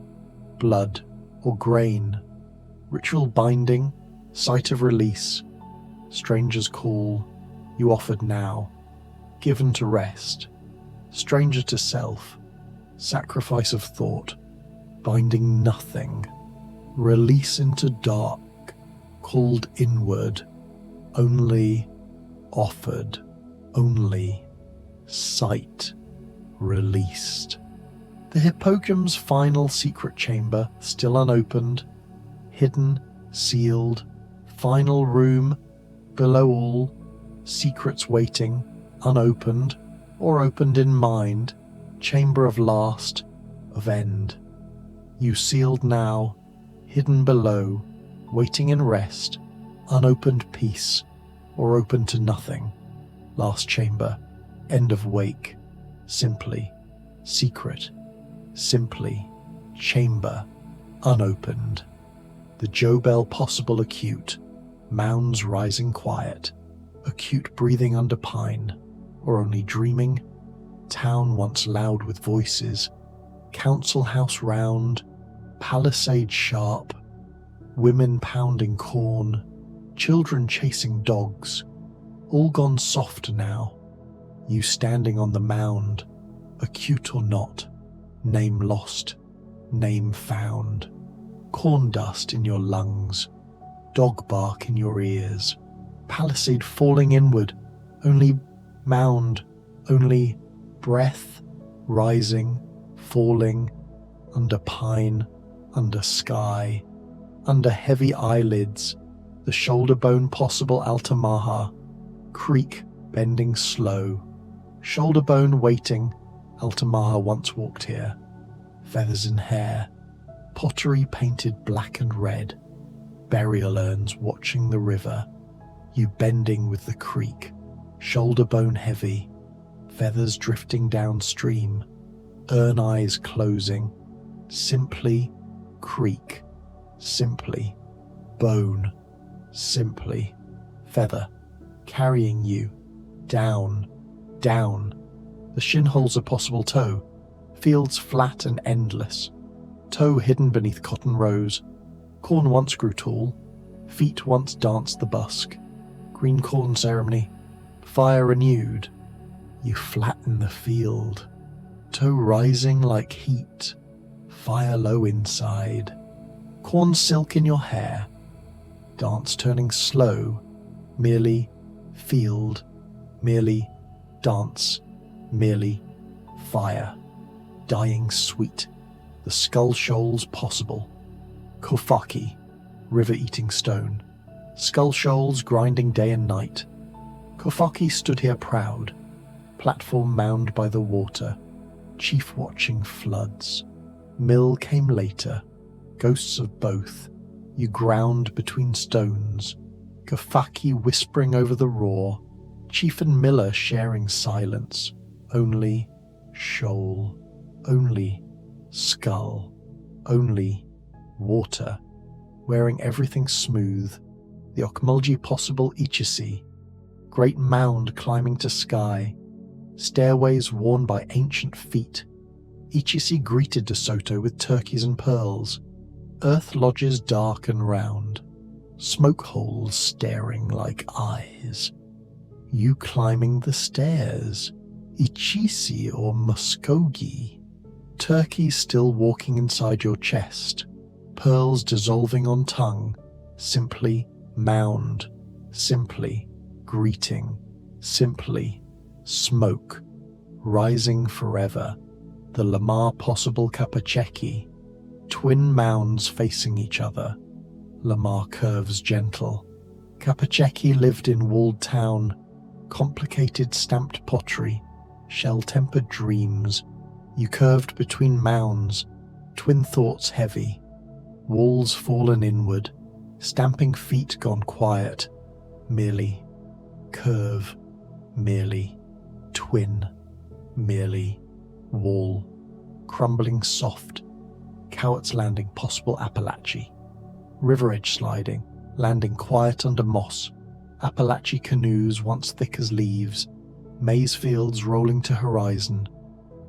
[SPEAKER 1] blood or grain, ritual binding, site of release, stranger's call, you offered now, given to rest, stranger to self, sacrifice of thought, binding nothing, release into dark, called inward, only offered, only sight, released. The Hippogram's final secret chamber, still unopened, hidden, sealed, final room, below all, secrets waiting, unopened, or opened in mind, chamber of last, of end. You sealed now, hidden below, waiting in rest, unopened peace, or open to nothing, last chamber, end of wake, simply, secret, simply, chamber, unopened. The Jobel possible acute, mounds rising quiet, acute breathing under pine, or only dreaming, town once loud with voices, council house round, palisade sharp, women pounding corn, children chasing dogs, all gone soft now, you standing on the mound, acute or not, name lost, name found, corn dust in your lungs, dog bark in your ears, palisade falling inward, only mound, only breath, rising, falling, under pine, under sky, under heavy eyelids, the shoulder bone possible Altamaha, creek bending slow, shoulder bone waiting, Altamaha once walked here, feathers in hair, pottery painted black and red, burial urns watching the river, you bending with the creek, shoulder bone heavy, feathers drifting downstream, urn eyes closing, simply creek, simply bone, simply feather, carrying you down, down. The shin holes a possible toe, fields flat and endless, toe hidden beneath cotton rows. Corn once grew tall, feet once danced the busk, green corn ceremony, fire renewed. You flatten the field, toe rising like heat, fire low inside, corn silk in your hair, dance turning slow, merely field, merely dance, merely fire, dying sweet, the skull shoals possible, Kofaki, river-eating stone, skull shoals grinding day and night. Kofaki stood here proud, platform mound by the water, chief watching floods. Mill came later, ghosts of both, you ground between stones, Kofaki whispering over the roar, chief and miller sharing silence, only shoal, only skull, only water, wearing everything smooth, the Okmulgee possible Ichisi, great mound climbing to sky, stairways worn by ancient feet. Ichisi greeted DeSoto with turkeys and pearls, earth lodges dark and round, smoke holes staring like eyes. You climbing the stairs, Ichisi or Muskogee, turkeys still walking inside your chest, pearls dissolving on tongue, simply mound, simply greeting, simply smoke, rising forever, the Lamar possible Kapacheki, twin mounds facing each other, Lamar curves gentle. Kapacheki lived in walled town, complicated stamped pottery, shell-tempered dreams, you curved between mounds, twin thoughts heavy, walls fallen inward, stamping feet gone quiet, merely curve, merely twin, merely wall, crumbling soft, Cowart's Landing possible Appalachie, river edge sliding, landing quiet under moss, Appalachie canoes once thick as leaves, maize fields rolling to horizon,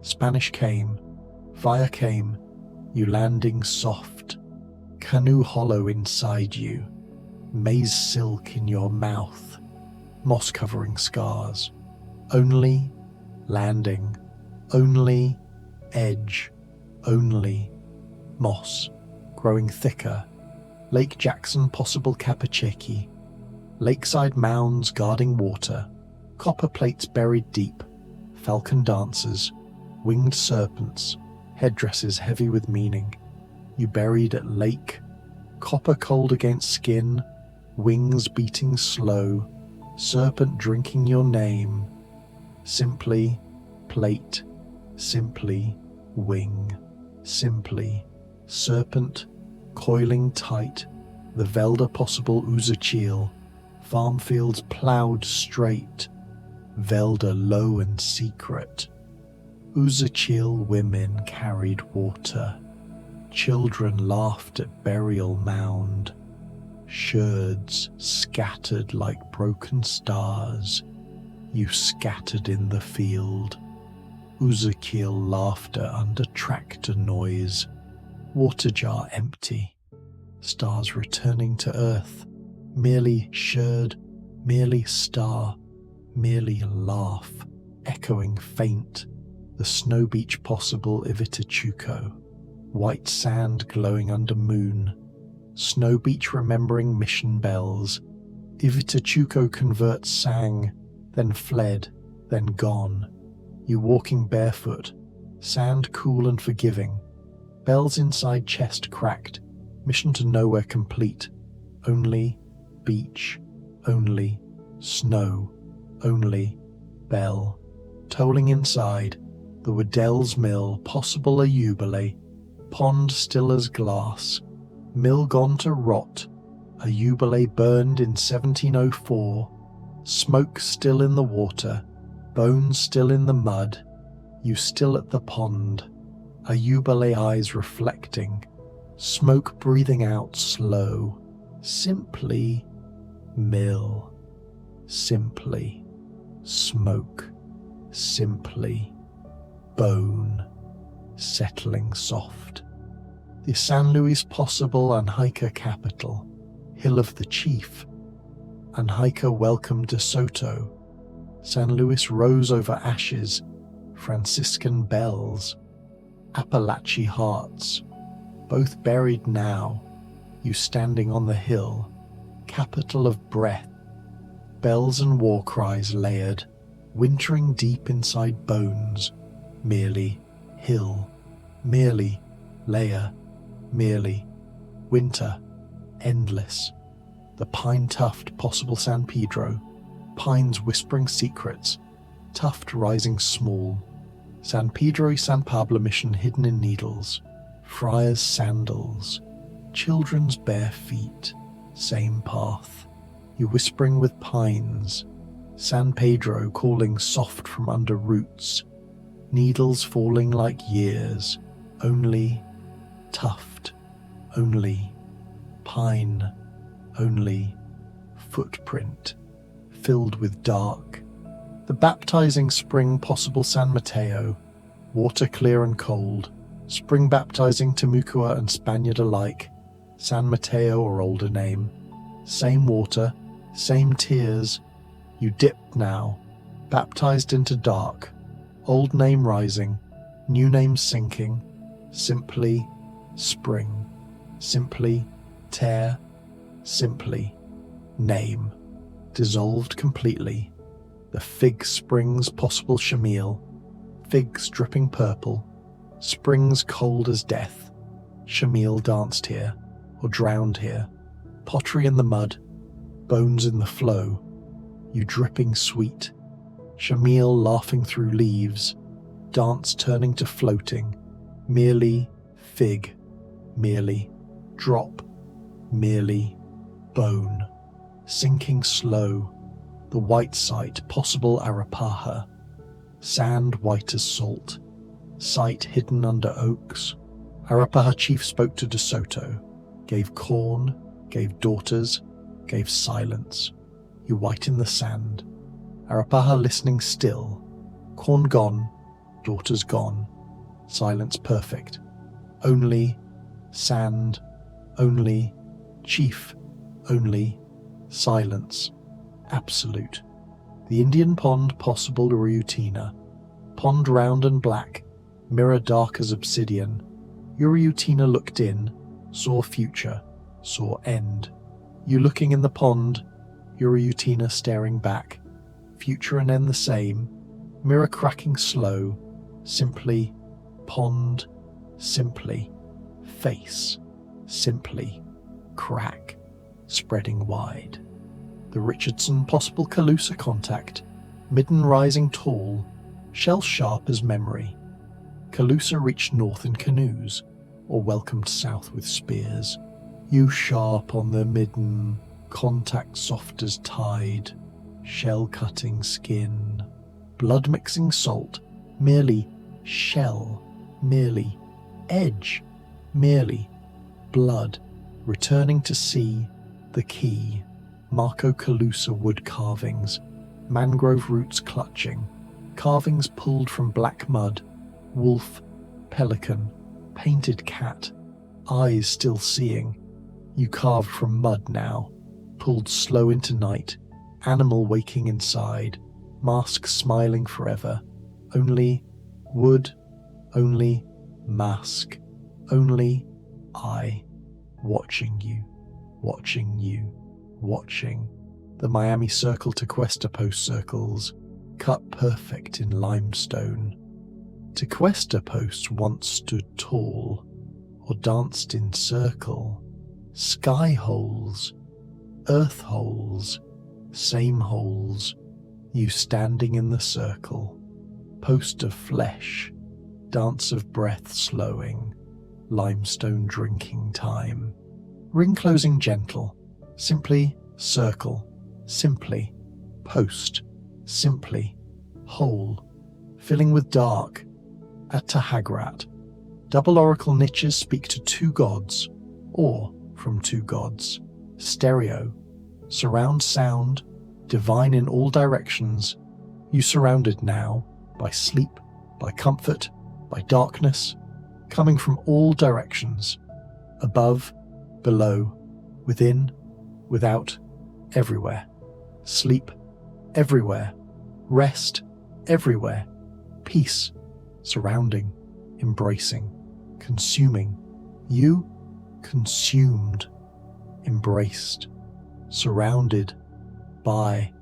[SPEAKER 1] Spanish came, fire came, you landing soft, canoe hollow inside you, maize silk in your mouth, moss covering scars, only landing, only edge, only moss, growing thicker, Lake Jackson possible Kapacheki, lakeside mounds guarding water, copper plates buried deep, falcon dancers, winged serpents, headdresses heavy with meaning, you buried at lake, copper cold against skin, wings beating slow, serpent drinking your name, simply plate, simply wing, simply serpent coiling tight, the Velda possible Uzachil, farm fields ploughed straight, Velda low and secret, Uzachil women carried water. Children laughed at burial mound. Sherds scattered like broken stars. You scattered in the field. Uzachil laughter under tractor noise. Water jar empty. Stars returning to earth. Merely sherd, merely star, merely laugh, echoing faint. The snow beach possible Ivitachuco. White sand glowing under moon. Snow beach remembering mission bells. Ivitachuco converts sang, then fled, then gone. You walking barefoot, sand cool and forgiving. Bells inside chest cracked, mission to nowhere complete. Only beach, only snow, only bell. Tolling inside, the Waddell's mill, possible a jubilee. Pond still as glass, mill gone to rot. A jubilee burned in 1704. Smoke still in the water, bones still in the mud. You still at the pond, a jubilee eyes reflecting. Smoke breathing out slow. Simply mill. Simply smoke. Simply bone. Settling soft. The San Luis possible Anhika capital. Hill of the Chief. Anhika welcomed De Soto. San Luis rose over ashes. Franciscan bells. Appalachian hearts. Both buried now. You standing on the hill. Capital of breath. Bells and war cries layered. Wintering deep inside bones. Merely hill. Merely layer. Merely winter. Endless. The pine tuft possible San Pedro. Pines whispering secrets. Tuft rising small. San Pedro San Pablo mission hidden in needles. Friars' sandals. Children's bare feet. Same path. You whispering with pines. San Pedro calling soft from under roots. Needles falling like years. Only tuft. Only pine. Only footprint. Filled with dark. The baptizing spring possible San Mateo. Water clear and cold. Spring baptizing Timucua and Spaniard alike. San Mateo or older name. Same water. Same tears. You dipped now. Baptized into dark. Old name rising. New name sinking. Simply spring. Simply tear. Simply name. Dissolved completely. The fig springs possible Shamil. Figs dripping purple. Springs cold as death. Shamil danced here, or drowned here. Pottery in the mud. Bones in the flow. You dripping sweet. Shamil laughing through leaves. Dance turning to floating. Merely fig. Merely drop. Merely bone. Sinking slow. The white site possible Arapaha. Sand white as salt. Site hidden under oaks. Arapaha chief spoke to De Soto. Gave corn. Gave daughters. Gave silence. You white in the sand. Arapaha listening still. Corn gone. Daughters gone. Silence perfect. Only sand. Only chief. Only silence. Absolute. The Indian pond possible Uriutina. Pond round and black. Mirror dark as obsidian. Uriutina looked in. Saw future. Saw end. You looking in the pond. Uriutina staring back. Future and end the same. Mirror cracking slow. Simply pond. Simply face. Simply crack. Spreading wide. The Richardson possible Calusa contact. Midden rising tall. Shell sharp as memory. Calusa reached north in canoes, or welcomed south with spears. You sharp on the midden. Contact soft as tide. Shell cutting skin. Blood mixing salt. Merely shell, merely edge, merely blood, returning to see the key. Marco Calusa wood carvings, mangrove roots clutching, carvings pulled from black mud, wolf, pelican, painted cat, eyes still seeing. You carved from mud now, pulled slow into night, animal waking inside, mask smiling forever. Only wood, only mask, only I, watching you, watching you, watching. The Miami Circle to Cuesta Post circles, cut perfect in limestone. To Cuesta Posts once stood tall, or danced in circle. Sky holes, earth holes, same holes, you standing in the circle. Post of flesh, dance of breath slowing, limestone drinking time. Ring closing gentle, simply circle, simply post, simply hole, filling with dark. At Tahagrat, double oracle niches speak to two gods, or from two gods. Stereo, surround sound, divine in all directions. You surrounded now by sleep, by comfort, by darkness, coming from all directions. Above, below, within, without, everywhere. Sleep, everywhere. Rest, everywhere. Peace, surrounding, embracing, consuming. You, consumed, embraced, surrounded by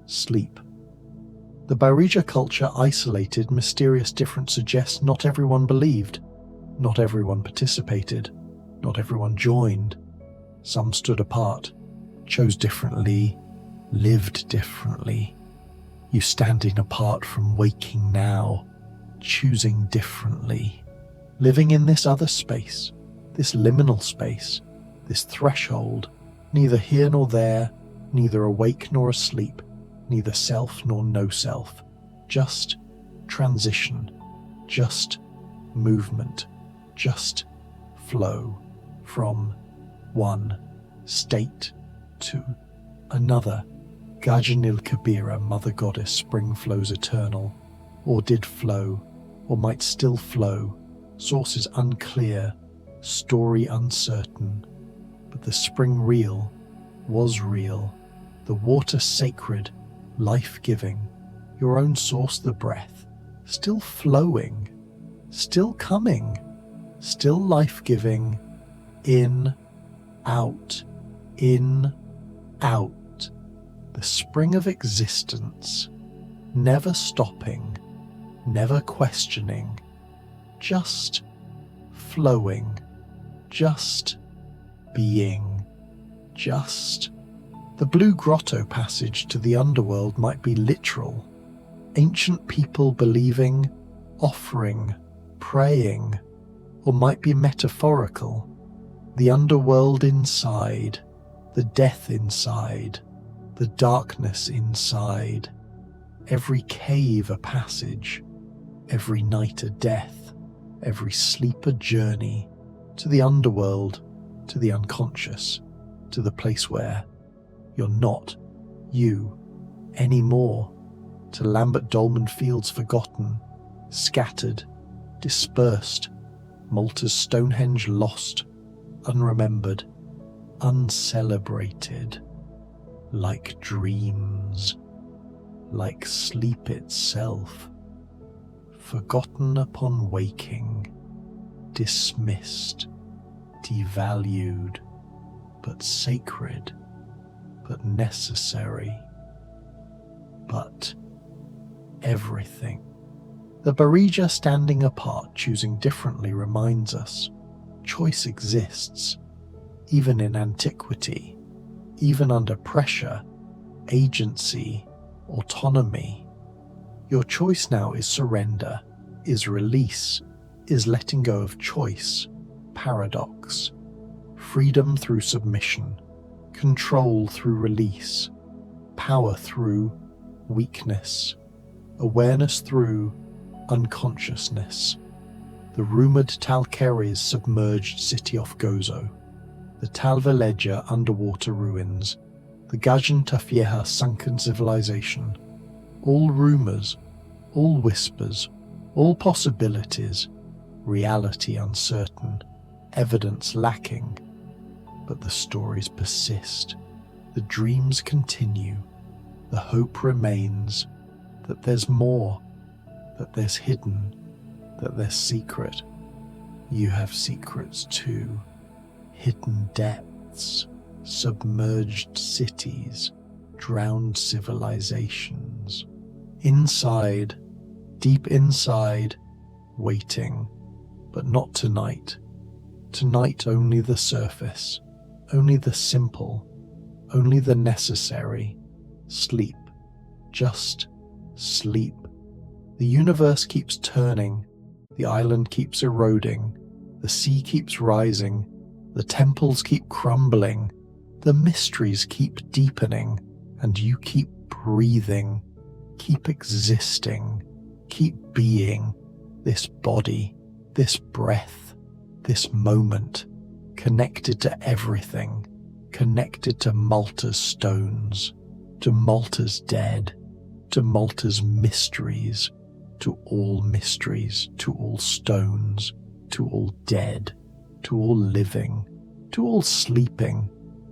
[SPEAKER 1] sleep. The Barija culture isolated, mysterious difference suggests not everyone believed, not everyone participated, not everyone joined. Some stood apart, chose differently, lived differently. You standing apart from waking now, choosing differently, living in this other space, this liminal space, this threshold, neither here nor there, neither awake nor asleep, neither self nor no self, just transition, just movement, just flow from one state to another. Gajanil Kabira, Mother Goddess, spring flows eternal, or did flow, or might still flow, sources unclear, story uncertain, but the spring real was real, the water sacred, life-giving, your own source the breath, still flowing, still coming, still life-giving, in, out, the spring of existence, never stopping, never questioning, just flowing, just being, just. The Blue Grotto passage to the underworld might be literal. Ancient people believing, offering, praying, or might be metaphorical. The underworld inside, the death inside, the darkness inside. Every cave a passage, every night a death, every sleep a journey to the underworld, to the unconscious, to the place where you're not you anymore, to Lambert Dolman fields forgotten, scattered, dispersed, Malta's Stonehenge lost, unremembered, uncelebrated, like dreams, like sleep itself, forgotten upon waking, dismissed, devalued, but sacred, but necessary, but everything. The Barija standing apart, choosing differently, reminds us choice exists, even in antiquity, even under pressure, agency, autonomy. Your choice now is surrender, is release, is letting go of choice, paradox, freedom through submission, control through release, power through weakness, awareness through unconsciousness, the rumoured Talkeres submerged city off Gozo, the Talvaleja underwater ruins, the Gajantafieha sunken civilization, all rumours, all whispers, all possibilities, reality uncertain, evidence lacking. But the stories persist, the dreams continue, the hope remains that there's more, that there's hidden, that there's secret. You have secrets too, hidden depths, submerged cities, drowned civilizations. Inside, deep inside, waiting, but not tonight. Tonight only the surface, only the simple, only the necessary. Sleep, just sleep. The universe keeps turning, the island keeps eroding, the sea keeps rising, the temples keep crumbling, the mysteries keep deepening, and you keep breathing, keep existing, keep being, this body, this breath, this moment, connected to everything, connected to Malta's stones, to Malta's dead, to Malta's mysteries, to all mysteries, to all stones, to all dead, to all living, to all sleeping,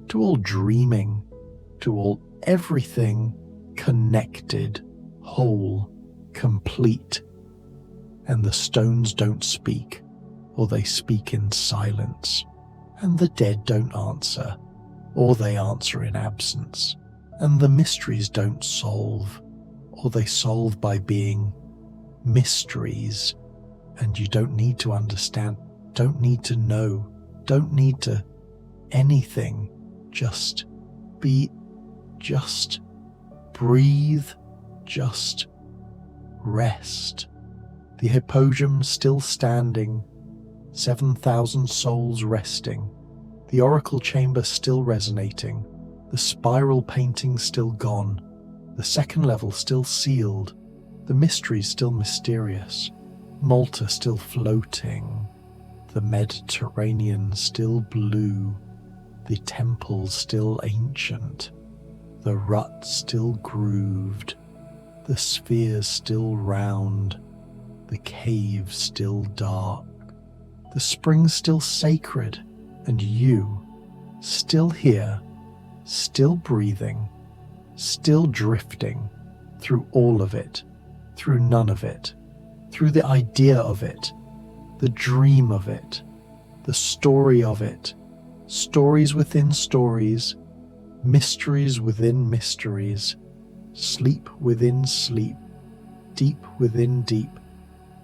[SPEAKER 1] to all dreaming, to all everything connected, whole, complete. And the stones don't speak, or they speak in silence, and the dead don't answer, or they answer in absence, and the mysteries don't solve, or they solve by being mysteries. And you don't need to understand, don't need to know, don't need to anything. Just be, just breathe, just rest. The hypogum still standing, 7,000 souls resting, the oracle chamber still resonating, the spiral painting still gone, the second level still sealed, the mystery still mysterious, Malta still floating, the Mediterranean still blue, the temples still ancient, the rut still grooved, the spheres still round, the cave still dark, the spring still sacred, and you still here, still breathing, still drifting through all of it, through none of it, through the idea of it, the dream of it, the story of it, stories within stories, mysteries within mysteries, sleep within sleep, deep within deep,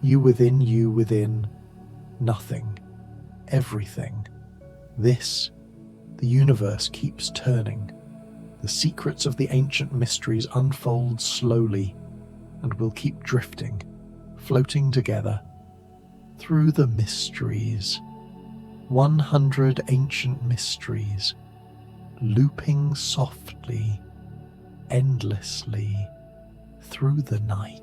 [SPEAKER 1] you within, nothing, everything. This, the universe keeps turning. The secrets of the ancient mysteries unfold slowly and will keep drifting, floating together through the mysteries. 100 ancient mysteries, looping softly, endlessly through the night.